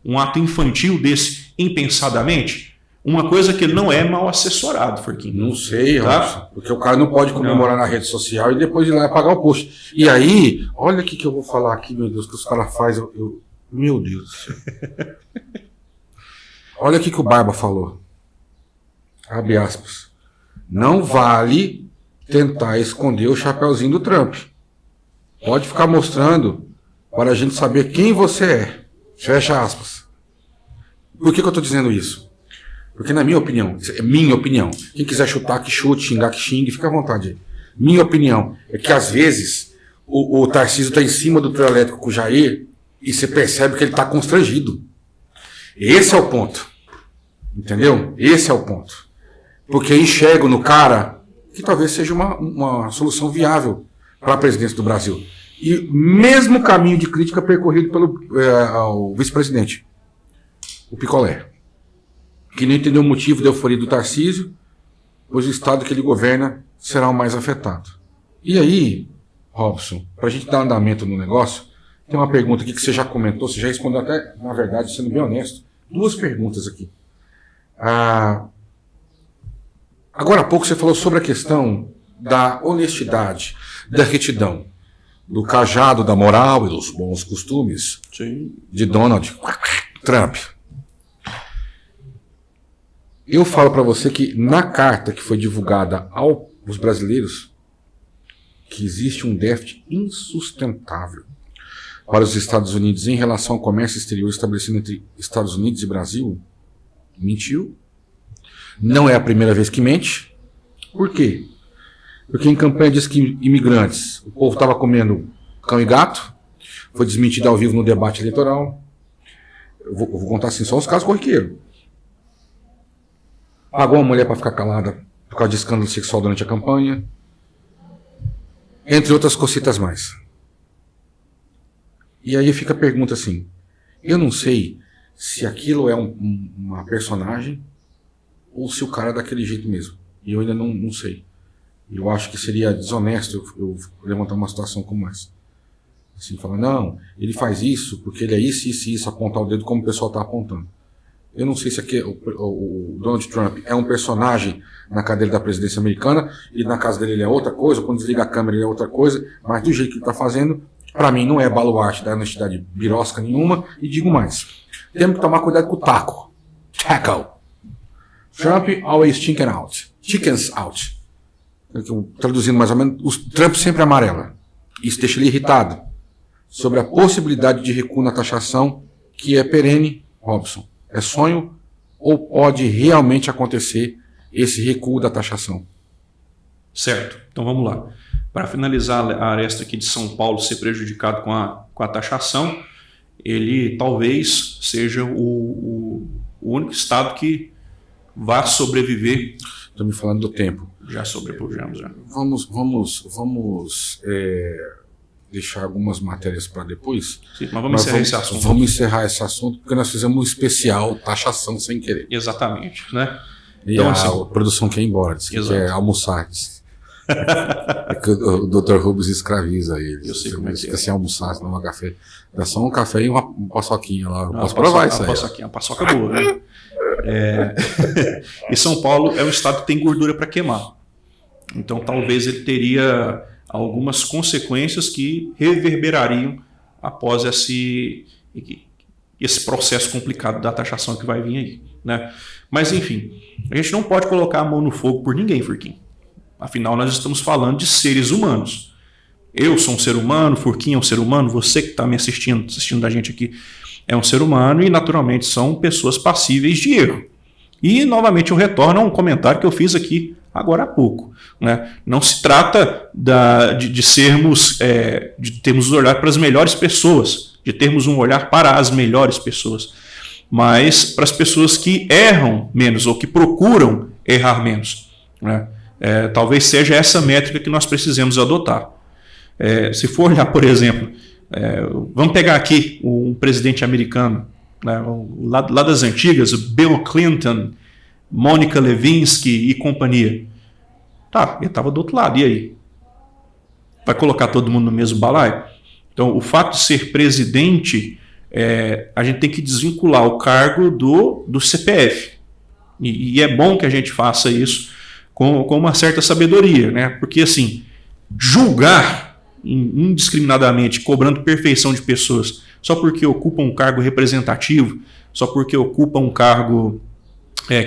um ato infantil desse impensadamente? Uma coisa que ele não é mal assessorado, Forquinho. Não sei, tá? Porque o cara não pode comemorar na rede social e depois ir lá e pagar o post. E aí, olha o que eu vou falar aqui, meu Deus, que os caras fazem. Meu Deus do céu. Olha o que o Barba falou. Abre aspas. Não vale tentar esconder o chapeuzinho do Trump. Pode ficar mostrando para a gente saber quem você é. Fecha aspas. Por que eu estou dizendo isso? Porque na minha opinião, é minha opinião, quem quiser chutar que chute, xingar que xingue, fica à vontade. Minha opinião é que às vezes o Tarcísio está em cima do trio elétrico com o Jair e você percebe que ele está constrangido. Esse é o ponto. Entendeu? Esse é o ponto. Porque enxergo no cara que talvez seja uma solução viável para a presidência do Brasil. E mesmo caminho de crítica percorrido pelo vice-presidente, o Picolé, que não entendeu o motivo da euforia do Tarcísio, pois o estado que ele governa será o mais afetado. E aí, Robson, para a gente dar andamento no negócio, tem uma pergunta aqui que você já comentou, você já respondeu até, na verdade, sendo bem honesto, 2 perguntas aqui. Agora há pouco você falou sobre a questão da honestidade, da retidão, do cajado da moral e dos bons costumes. Sim. De Donald Trump. Eu falo para você que na carta que foi divulgada aos brasileiros, que existe um déficit insustentável para os Estados Unidos em relação ao comércio exterior estabelecido entre Estados Unidos e Brasil, mentiu. Não é a primeira vez que mente. Por quê? Porque em campanha diz que imigrantes, o povo estava comendo cão e gato, foi desmentido ao vivo no debate eleitoral. Eu vou contar assim, só os casos corriqueiros. Pagou uma mulher para ficar calada por causa de escândalo sexual durante a campanha. Entre outras cositas mais. E aí fica a pergunta assim, eu não sei se aquilo é uma personagem ou se o cara é daquele jeito mesmo. E eu ainda não sei. Eu acho que seria desonesto eu levantar uma situação como essa. Assim, falar, não, ele faz isso porque ele é isso, isso e isso, apontar o dedo como o pessoal está apontando. Eu não sei se aqui o Donald Trump é um personagem na cadeira da presidência americana e na casa dele ele é outra coisa, quando desliga a câmera ele é outra coisa, mas do jeito que ele está fazendo, para mim não é baluarte da honestidade birosca nenhuma, e digo mais, temos que tomar cuidado com o taco. Tackle. Trump always chickens out. Traduzindo mais ou menos, o Trump sempre amarela. Isso deixa ele irritado sobre a possibilidade de recuo na taxação que é perene, Robson. É sonho ou pode realmente acontecer esse recuo da taxação? Certo. Então vamos lá. Para finalizar a aresta aqui de São Paulo ser prejudicado com a taxação, ele talvez seja o único estado que vá sobreviver. Estou me falando do tempo. Já sobrepujamos. Já. Vamos deixar algumas matérias para depois. Sim, mas vamos encerrar esse assunto. Vamos encerrar esse assunto porque nós fizemos um especial taxação sem querer. Exatamente, né? E então, a produção quer ir embora, quer almoçar. É que o Dr. Rubens escraviza ele. Eu sei como é que fica sem almoçar, sem tomar café. Dá só um café e uma paçoquinha lá. Eu posso provar isso aí. Uma paçoca boa, né? E São Paulo é um estado que tem gordura para queimar. Então talvez ele teria algumas consequências que reverberariam após esse processo complicado da taxação que vai vir aí, né? Mas enfim, a gente não pode colocar a mão no fogo por ninguém, Furquim. Afinal, nós estamos falando de seres humanos. Eu sou um ser humano, Furquim é um ser humano, você que está me assistindo da gente aqui é um ser humano e naturalmente são pessoas passíveis de erro. E novamente eu retorno a um comentário que eu fiz aqui agora há pouco, né? Não se trata de termos um olhar para as melhores pessoas, de termos um olhar para as melhores pessoas, mas para as pessoas que erram menos ou que procuram errar menos, né? Talvez seja essa métrica que nós precisamos adotar. Se for olhar, por exemplo, vamos pegar aqui um presidente americano, né, lá das antigas, Bill Clinton, Monica Lewinsky e companhia. Tá, ele estava do outro lado, e aí? Vai colocar todo mundo no mesmo balaio? Então, o fato de ser presidente, a gente tem que desvincular o cargo do CPF. E é bom que a gente faça isso com uma certa sabedoria, né? Porque, assim, julgar indiscriminadamente, cobrando perfeição de pessoas, só porque ocupa um cargo representativo, só porque ocupa um cargo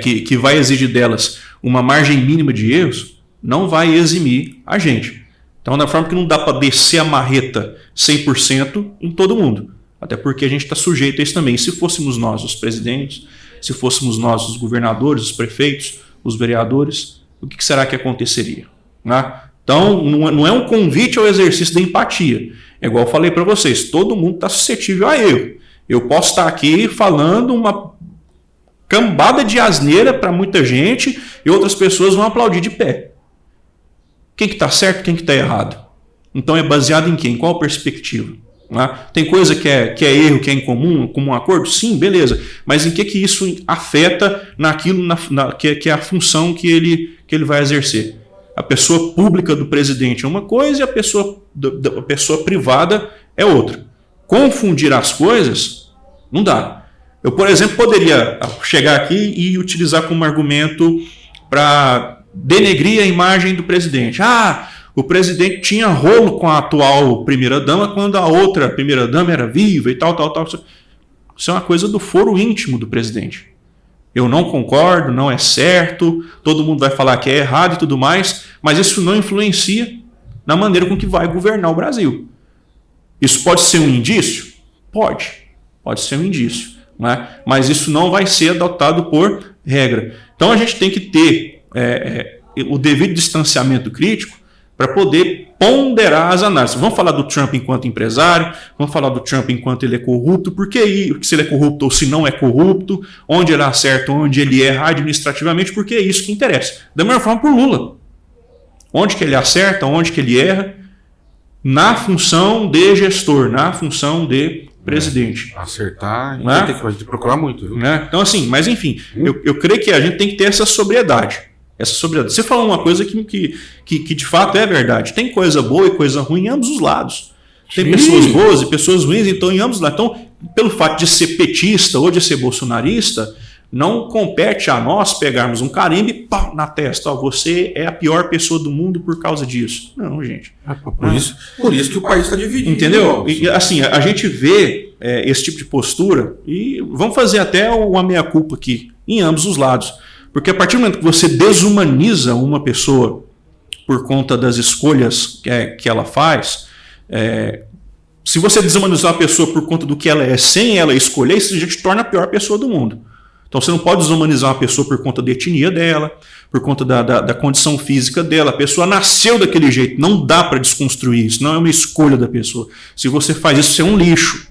que vai exigir delas uma margem mínima de erros, não vai eximir a gente. Então, da forma que não dá para descer a marreta 100% em todo mundo. Até porque a gente está sujeito a isso também. Se fôssemos nós os presidentes, se fôssemos nós os governadores, os prefeitos, os vereadores, o que será que aconteceria? Né? Então, não é um convite ao exercício da empatia. É igual eu falei para vocês, todo mundo está suscetível a erro. Eu posso estar aqui falando uma cambada de asneira para muita gente e outras pessoas vão aplaudir de pé. Quem que está certo, quem que está errado? Então é baseado em quê? Em qual perspectiva? Né? Tem coisa que é erro, que é incomum, como um acordo? Sim, beleza. Mas em que isso afeta naquilo que é a função que ele vai exercer? A pessoa pública do presidente é uma coisa e a pessoa privada é outra. Confundir as coisas não dá. Eu, por exemplo, poderia chegar aqui e utilizar como argumento para denegrir a imagem do presidente. O presidente tinha rolo com a atual primeira-dama quando a outra primeira-dama era viva e tal. Isso é uma coisa do foro íntimo do presidente. Eu não concordo, não é certo, todo mundo vai falar que é errado e tudo mais, mas isso não influencia na maneira com que vai governar o Brasil. Isso pode ser um indício? Pode ser um indício, né? Mas isso não vai ser adotado por regra. Então a gente tem que ter o devido distanciamento crítico para poder ponderar as análises. Vamos falar do Trump enquanto empresário, vamos falar do Trump enquanto ele é corrupto, se ele é corrupto ou se não é corrupto, onde ele acerta, onde ele erra administrativamente, porque é isso que interessa. Da mesma forma para o Lula. Onde que ele acerta, onde que ele erra, na função de gestor, na função de presidente. Acertar, né? Vai ter que procurar muito. Viu? Né? Então assim, mas enfim, eu creio que a gente tem que ter essa sobriedade. Você falou uma coisa que de fato é verdade. Tem coisa boa e coisa ruim em ambos os lados. Tem pessoas boas e pessoas ruins, então em ambos os lados. Então, pelo fato de ser petista ou de ser bolsonarista, não compete a nós pegarmos um carimbo e pau na testa. Você é a pior pessoa do mundo por causa disso. Não, gente. Por isso que o país está dividido. Entendeu? E, assim, a gente vê esse tipo de postura e vamos fazer até uma meia-culpa aqui, em ambos os lados. Porque a partir do momento que você desumaniza uma pessoa por conta das escolhas que ela faz, se você desumanizar a pessoa por conta do que ela é sem ela escolher, isso já te torna a pior pessoa do mundo. Então você não pode desumanizar uma pessoa por conta da etnia dela, por conta da condição física dela. A pessoa nasceu daquele jeito, não dá para desconstruir isso, não é uma escolha da pessoa. Se você faz isso, você é um lixo.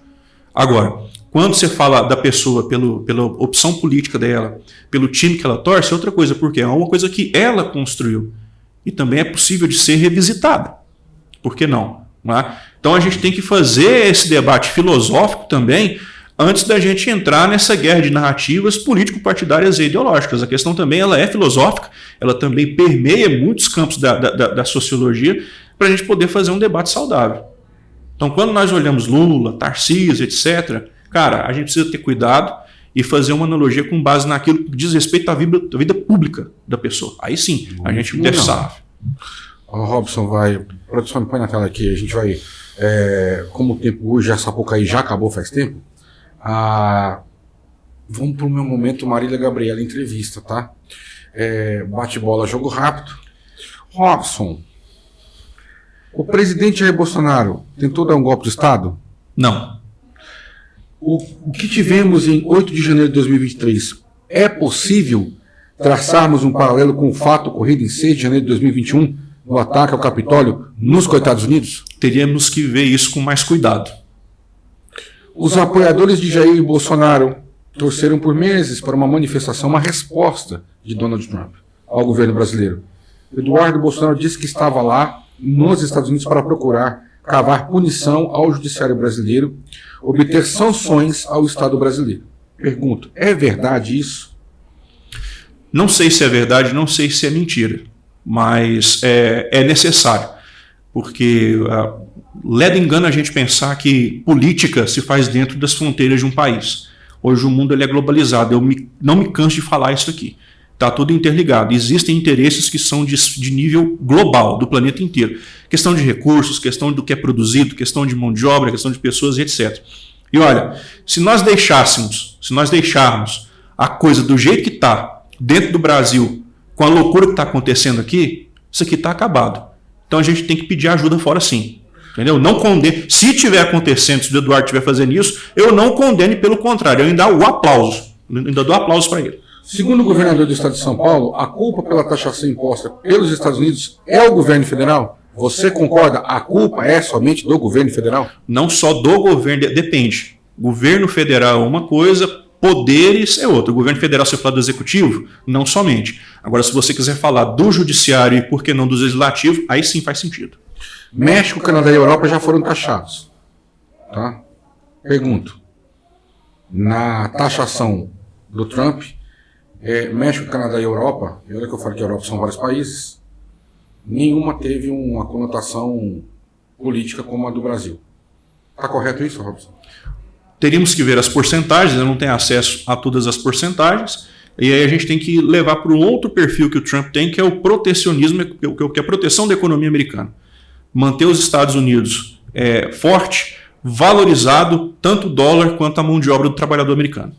Agora, quando você fala da pessoa pela opção política dela, pelo time que ela torce, é outra coisa, porque é uma coisa que ela construiu. E também é possível de ser revisitada. Por que não? Não é? Então a gente tem que fazer esse debate filosófico também antes da gente entrar nessa guerra de narrativas político-partidárias e ideológicas. A questão também ela é filosófica, ela também permeia muitos campos da sociologia para a gente poder fazer um debate saudável. Então, quando nós olhamos Lula, Tarcísio, etc., cara, a gente precisa ter cuidado e fazer uma analogia com base naquilo que diz respeito à vida pública da pessoa. Aí sim, a gente deve saber. O Robson vai... Produção, me põe na tela aqui, a gente vai... como o tempo hoje, essa pouco aí já acabou faz tempo, vamos para o meu momento Marília Gabriela entrevista, tá? Bate-bola, jogo rápido. Robson, o presidente Jair Bolsonaro tentou dar um golpe de Estado? Não. O que tivemos em 8 de janeiro de 2023, é possível traçarmos um paralelo com o fato ocorrido em 6 de janeiro de 2021, no ataque ao Capitólio nos Estados Unidos? Teríamos que ver isso com mais cuidado. Os apoiadores de Jair Bolsonaro torceram por meses para uma manifestação, uma resposta de Donald Trump ao governo brasileiro. Eduardo Bolsonaro disse que estava lá nos Estados Unidos para procurar cavar punição ao judiciário brasileiro, obter sanções ao Estado brasileiro. Pergunto, é verdade isso? Não sei se é verdade, não sei se é mentira, mas é necessário, porque leva engano a gente pensar que política se faz dentro das fronteiras de um país. Hoje o mundo ele é globalizado, não me canso de falar isso aqui. Está tudo interligado. Existem interesses que são de nível global, do planeta inteiro. Questão de recursos, questão do que é produzido, questão de mão de obra, questão de pessoas e etc. E olha, se nós deixarmos a coisa do jeito que está, dentro do Brasil, com a loucura que está acontecendo aqui, isso aqui está acabado. Então a gente tem que pedir ajuda fora sim. Entendeu? Não condene. Se estiver acontecendo, se o Eduardo estiver fazendo isso, eu não condene, pelo contrário, eu ainda dou aplauso. Ainda dou aplauso para ele. Segundo o governador do estado de São Paulo, a culpa pela taxação imposta pelos Estados Unidos é o governo federal? Você concorda? A culpa é somente do governo federal? Não só do governo, depende. Governo federal é uma coisa, poderes é outra. O governo federal, se eu falar do executivo, não somente. Agora, se você quiser falar do judiciário e, por que não, do legislativo, aí sim faz sentido. México, Canadá e Europa já foram taxados. Tá? Pergunto. Na taxação do Trump, México, Canadá e Europa, e olha que eu falo que a Europa são vários países, nenhuma teve uma conotação política como a do Brasil. Está correto isso, Robson? Teríamos que ver as porcentagens, eu não tenho acesso a todas as porcentagens, e aí a gente tem que levar para um outro perfil que o Trump tem, que é o protecionismo, que é a proteção da economia americana. Manter os Estados Unidos forte, valorizado, tanto o dólar quanto a mão de obra do trabalhador americano.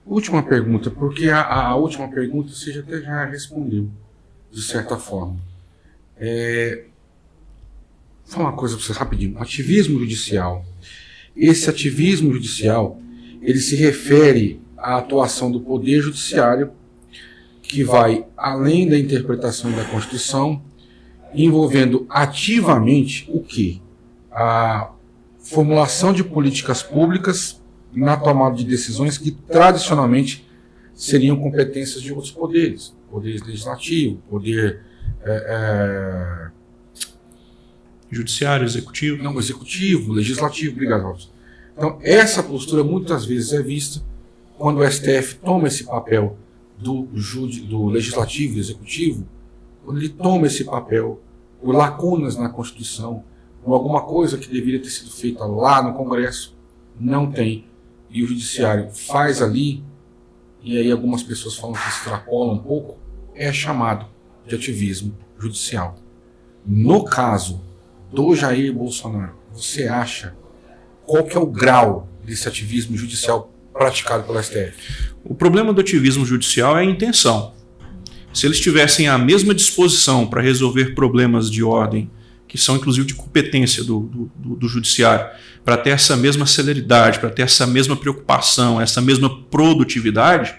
Última pergunta, porque a última pergunta você até já respondeu, de certa forma. Vou falar uma coisa para você rapidinho. Ativismo judicial. Esse ativismo judicial, ele se refere à atuação do Poder Judiciário, que vai além da interpretação da Constituição, envolvendo ativamente o quê? A formulação de políticas públicas na tomada de decisões que tradicionalmente seriam competências de outros poderes. Poder legislativo, poder... Judiciário, executivo. Não, executivo, legislativo, obrigado, Robson. Então, essa postura muitas vezes é vista quando o STF toma esse papel do legislativo e executivo, quando ele toma esse papel por lacunas na Constituição, ou alguma coisa que deveria ter sido feita lá no Congresso, não tem. E o Judiciário faz ali, e aí algumas pessoas falam que extrapola um pouco, é chamado de ativismo judicial. No caso do Jair Bolsonaro, você acha qual que é o grau desse ativismo judicial praticado pelo STF? O problema do ativismo judicial é a intenção. Se eles tivessem a mesma disposição para resolver problemas de ordem, que são inclusive de competência do judiciário, para ter essa mesma celeridade, para ter essa mesma preocupação, essa mesma produtividade,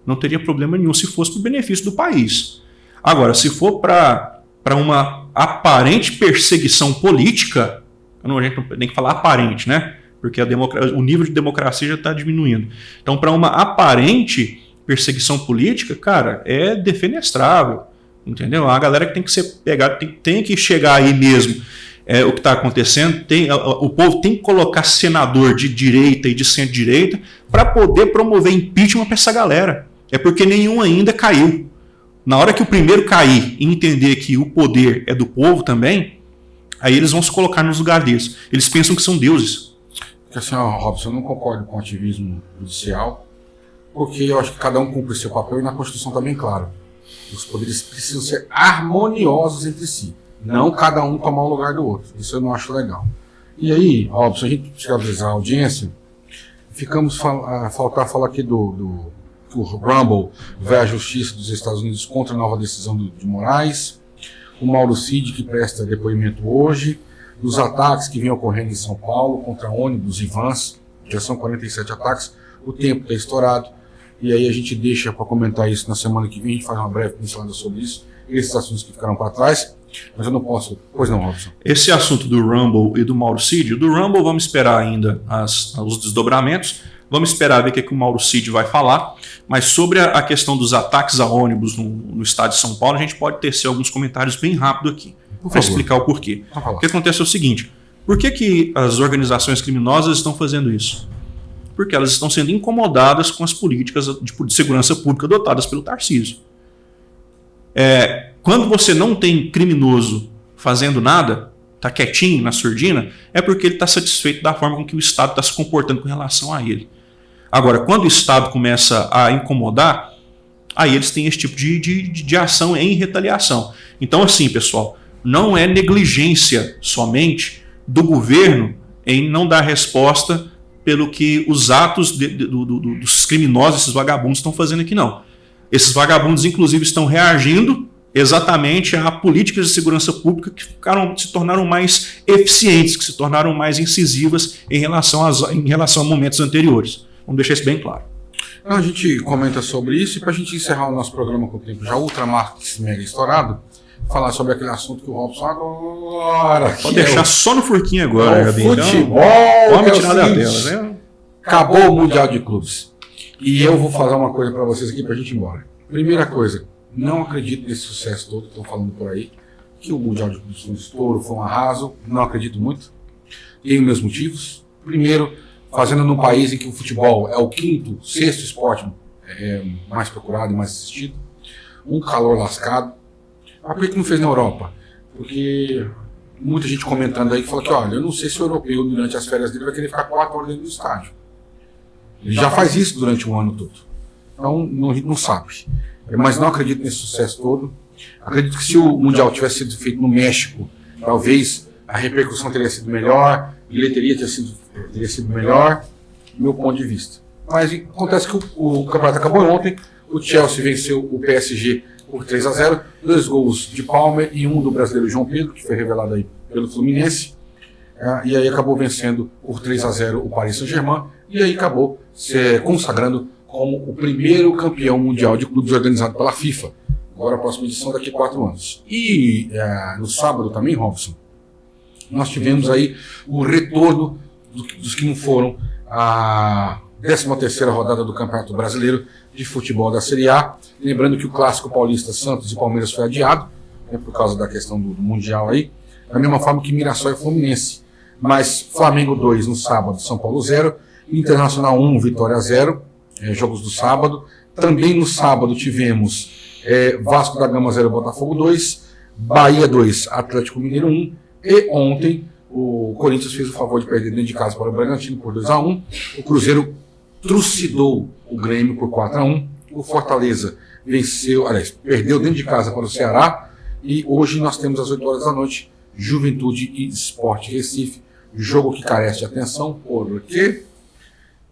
não teria problema nenhum se fosse para o benefício do país. Agora, se for para uma aparente perseguição política, a gente não tem que falar aparente, né? Porque o nível de democracia já está diminuindo. Então, para uma aparente perseguição política, cara, é defenestrável, entendeu? A galera que tem que ser pegada, tem que chegar aí mesmo o que está acontecendo, o povo tem que colocar senador de direita e de centro-direita para poder promover impeachment para essa galera. É porque nenhum ainda caiu. Na hora que o primeiro cair e entender que o poder é do povo também, aí eles vão se colocar nos lugares deles. Eles pensam que são deuses. Porque assim, Robson, eu não concordo com o ativismo judicial, porque eu acho que cada um cumpre o seu papel e na Constituição está bem claro. Os poderes precisam ser harmoniosos entre si, não cada um tomar o lugar do outro. Isso eu não acho legal. E aí, Robson, a gente precisa avisar a audiência, ficamos faltar falar aqui do o Rumble vai à Justiça dos Estados Unidos contra a nova decisão de Moraes, o Mauro Cid, que presta depoimento hoje, dos ataques que vêm ocorrendo em São Paulo contra ônibus e vans, já são 47 ataques, o tempo está estourado, e aí a gente deixa para comentar isso na semana que vem, a gente faz uma breve pincelada sobre isso, esses assuntos que ficaram para trás, mas eu não posso... Pois não, Robson. Esse assunto do Rumble e do Mauro Cid, do Rumble vamos esperar ainda os desdobramentos, vamos esperar ver o que o Mauro Cid vai falar, mas sobre a questão dos ataques a ônibus no estado de São Paulo, a gente pode tecer alguns comentários bem rápido aqui, para explicar o porquê. O que acontece é o seguinte, por que as organizações criminosas estão fazendo isso? Porque elas estão sendo incomodadas com as políticas de segurança pública adotadas pelo Tarcísio. Quando você não tem criminoso fazendo nada, está quietinho na surdina, é porque ele está satisfeito da forma com que o Estado está se comportando com relação a ele. Agora, quando o Estado começa a incomodar, aí eles têm esse tipo de ação em retaliação. Então, assim, pessoal, não é negligência somente do governo em não dar resposta pelo que os atos dos criminosos, esses vagabundos, estão fazendo aqui, não. Esses vagabundos, inclusive, estão reagindo exatamente a políticas de segurança pública que se tornaram mais eficientes, que se tornaram mais incisivas em relação a momentos anteriores. Vamos deixar isso bem claro. A gente comenta sobre isso e para a gente encerrar o nosso programa com o tempo já ultramarx mega estourado, falar sobre aquele assunto que o Robson agora... Pode deixar só no furquinho agora, Gabi. Futebol, então, vamos tirar da tela, né? Acabou o Mundial de Clubes. E eu vou falar uma coisa para vocês aqui para a gente ir embora. Primeira coisa, não acredito nesse sucesso todo que estão falando por aí, que o Mundial de Clubes foi um estouro, foi um arraso. Não acredito muito. Tenho meus motivos. Primeiro, fazendo num país em que o futebol é o quinto, sexto esporte mais procurado e mais assistido. Um calor lascado. Por que não fez na Europa? Porque muita gente comentando aí que fala que, olha, eu não sei se o europeu, durante as férias dele, vai querer ficar 4 horas dentro do estádio. Ele já faz isso durante um ano todo. Então, a gente não sabe. Mas não acredito nesse sucesso todo. Acredito que se o Mundial tivesse sido feito no México, talvez a repercussão teria sido melhor, a bilheteria teria sido melhor, do meu ponto de vista. Mas acontece que o campeonato acabou ontem, o Chelsea venceu o PSG por 3-0, 2 gols de Palmer e 1 do brasileiro João Pedro, que foi revelado aí pelo Fluminense, e aí acabou vencendo por 3-0 o Paris Saint-Germain, e aí acabou se consagrando como o primeiro campeão mundial de clubes organizado pela FIFA. Agora a próxima edição daqui a 4 anos. E no sábado também, Robson, nós tivemos aí o retorno dos que não foram a 13ª rodada do Campeonato Brasileiro de Futebol da Série A. Lembrando que o Clássico Paulista Santos e Palmeiras foi adiado, por causa da questão do Mundial aí, da mesma forma que Mirassol e Fluminense. Mas Flamengo 2 no sábado, São Paulo 0, Internacional 1, Vitória 0, jogos do sábado. Também no sábado tivemos Vasco da Gama 0, Botafogo 2, Bahia 2, Atlético Mineiro 1, e ontem o Corinthians fez o favor de perder dentro de casa para o Bragantino por 2-1, o Cruzeiro trucidou o Grêmio por 4-1, o Fortaleza perdeu dentro de casa para o Ceará, e hoje nós temos às 8 horas da noite Juventude e Sport Recife, jogo que carece de atenção. Por quê?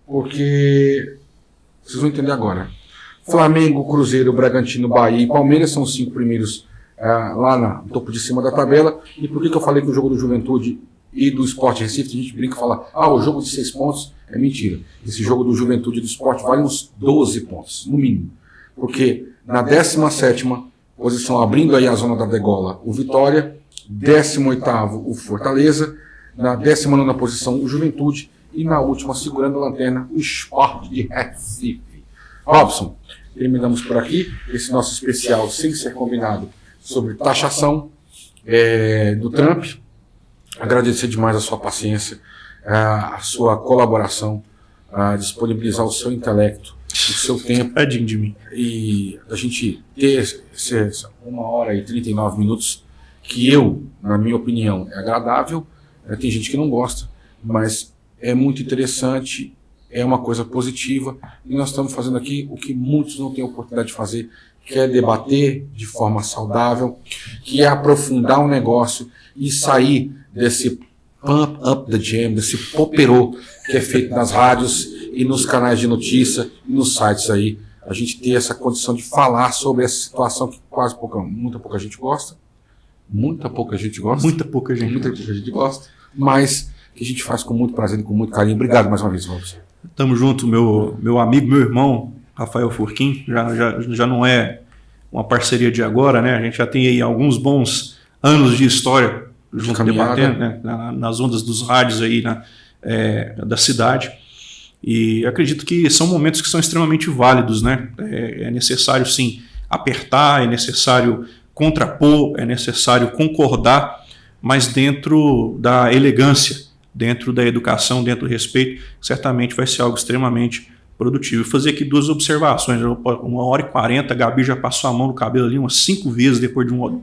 Porque vocês vão entender agora. Flamengo, Cruzeiro, Bragantino, Bahia e Palmeiras são os 5 primeiros lá no topo de cima da tabela. E por que eu falei que o jogo do Juventude e do Sport Recife, a gente brinca e fala, o jogo de 6 pontos é mentira. Esse jogo do Juventude e do Sport vale uns 12 pontos, no mínimo. Porque na 17ª posição, abrindo aí a zona da degola, o Vitória, 18º o Fortaleza, na 19ª posição o Juventude e na última, segurando a lanterna, o Sport de Recife. Robson, terminamos por aqui esse nosso especial sem ser combinado sobre taxação do Trump. agradecer demais a sua paciência, a sua colaboração, a disponibilizar o seu intelecto, o seu tempo. Tadinho de mim. E a gente ter 1h39, que eu, na minha opinião, é agradável. Tem gente que não gosta, mas é muito interessante, é uma coisa positiva. E nós estamos fazendo aqui o que muitos não têm oportunidade de fazer, que é debater de forma saudável, que é aprofundar o negócio e sair desse pump up the jam, desse poperô que é feito nas rádios e nos canais de notícia e nos sites aí. A gente ter essa condição de falar sobre essa situação que muita pouca gente gosta. Muita pouca gente gosta, mas que a gente faz com muito prazer e com muito carinho. Obrigado mais uma vez, Robson. Tamo junto, meu amigo, meu irmão, Rafael Furquim. Já não é uma parceria de agora, né? A gente já tem aí alguns bons anos de história junto, debatendo, né? Nas ondas dos rádios aí da cidade. E acredito que são momentos que são extremamente válidos, né? É necessário, sim, apertar, é necessário contrapor, é necessário concordar, mas dentro da elegância, dentro da educação, dentro do respeito, certamente vai ser algo extremamente produtivo. Vou fazer aqui 2 observações. 1h40, a Gabi já passou a mão no cabelo ali umas 5 vezes, depois de uma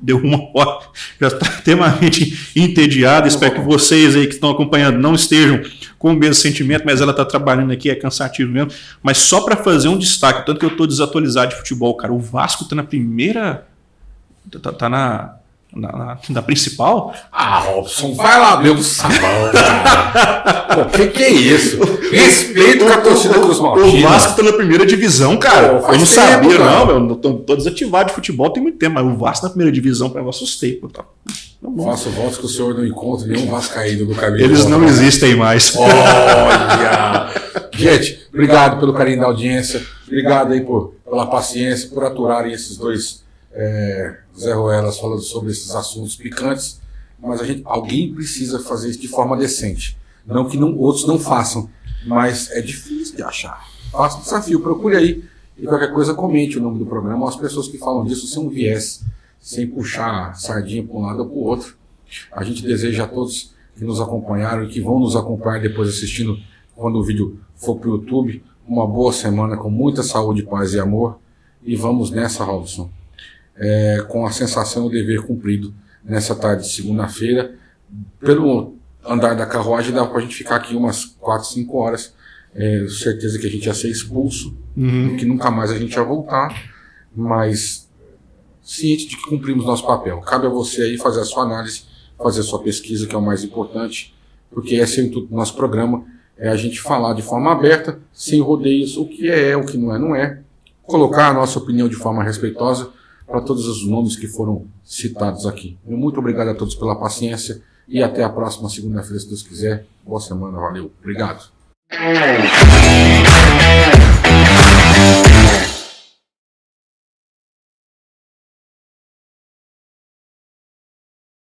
hora, já está extremamente entediada. Espero que vocês aí que estão acompanhando não estejam com o mesmo sentimento, mas ela está trabalhando aqui, é cansativo mesmo. Mas só para fazer um destaque, tanto que eu estou desatualizado de futebol, cara, o Vasco está na primeira... Está na principal? Robson, vai lá ver o sabão, cara. O que é isso? Respeito com a torcida Cruz Maltina. O Vasco tá na primeira divisão, cara. Eu não sabia, não. Eu tô desativado de futebol tem muito tempo, mas o Vasco na primeira divisão, eu assustei. Pô, tá. Faço votos que o senhor não encontra nenhum vascaíno do caminho. Eles não existem mais. Olha! Gente, obrigado pelo carinho da audiência. Obrigado aí pela paciência, por aturarem esses dois Zé Ruelas falando sobre esses assuntos picantes, mas alguém precisa fazer isso de forma decente. Não que outros não façam, mas é difícil de achar. Faça o desafio, procure aí e qualquer coisa comente o nome do programa. As pessoas que falam disso sem um viés, sem puxar a sardinha para um lado ou para o outro. A gente deseja a todos que nos acompanharam e que vão nos acompanhar depois assistindo, quando o vídeo for para o YouTube, uma boa semana com muita saúde, paz e amor. E vamos nessa, Robson. Com a sensação do dever cumprido nessa tarde de segunda-feira. Pelo andar da carruagem dá pra gente ficar aqui umas 4, 5 horas. Certeza que a gente ia ser expulso, que nunca mais a gente ia voltar, mas ciente de que cumprimos nosso papel. Cabe a você aí fazer a sua análise, fazer a sua pesquisa, que é o mais importante, porque esse é o intuito do nosso programa, é a gente falar de forma aberta, sem rodeios, o que é, o que não é, colocar a nossa opinião de forma respeitosa para todos os nomes que foram citados aqui. Muito obrigado a todos pela paciência e até a próxima segunda-feira, se Deus quiser. Boa semana, valeu. Obrigado.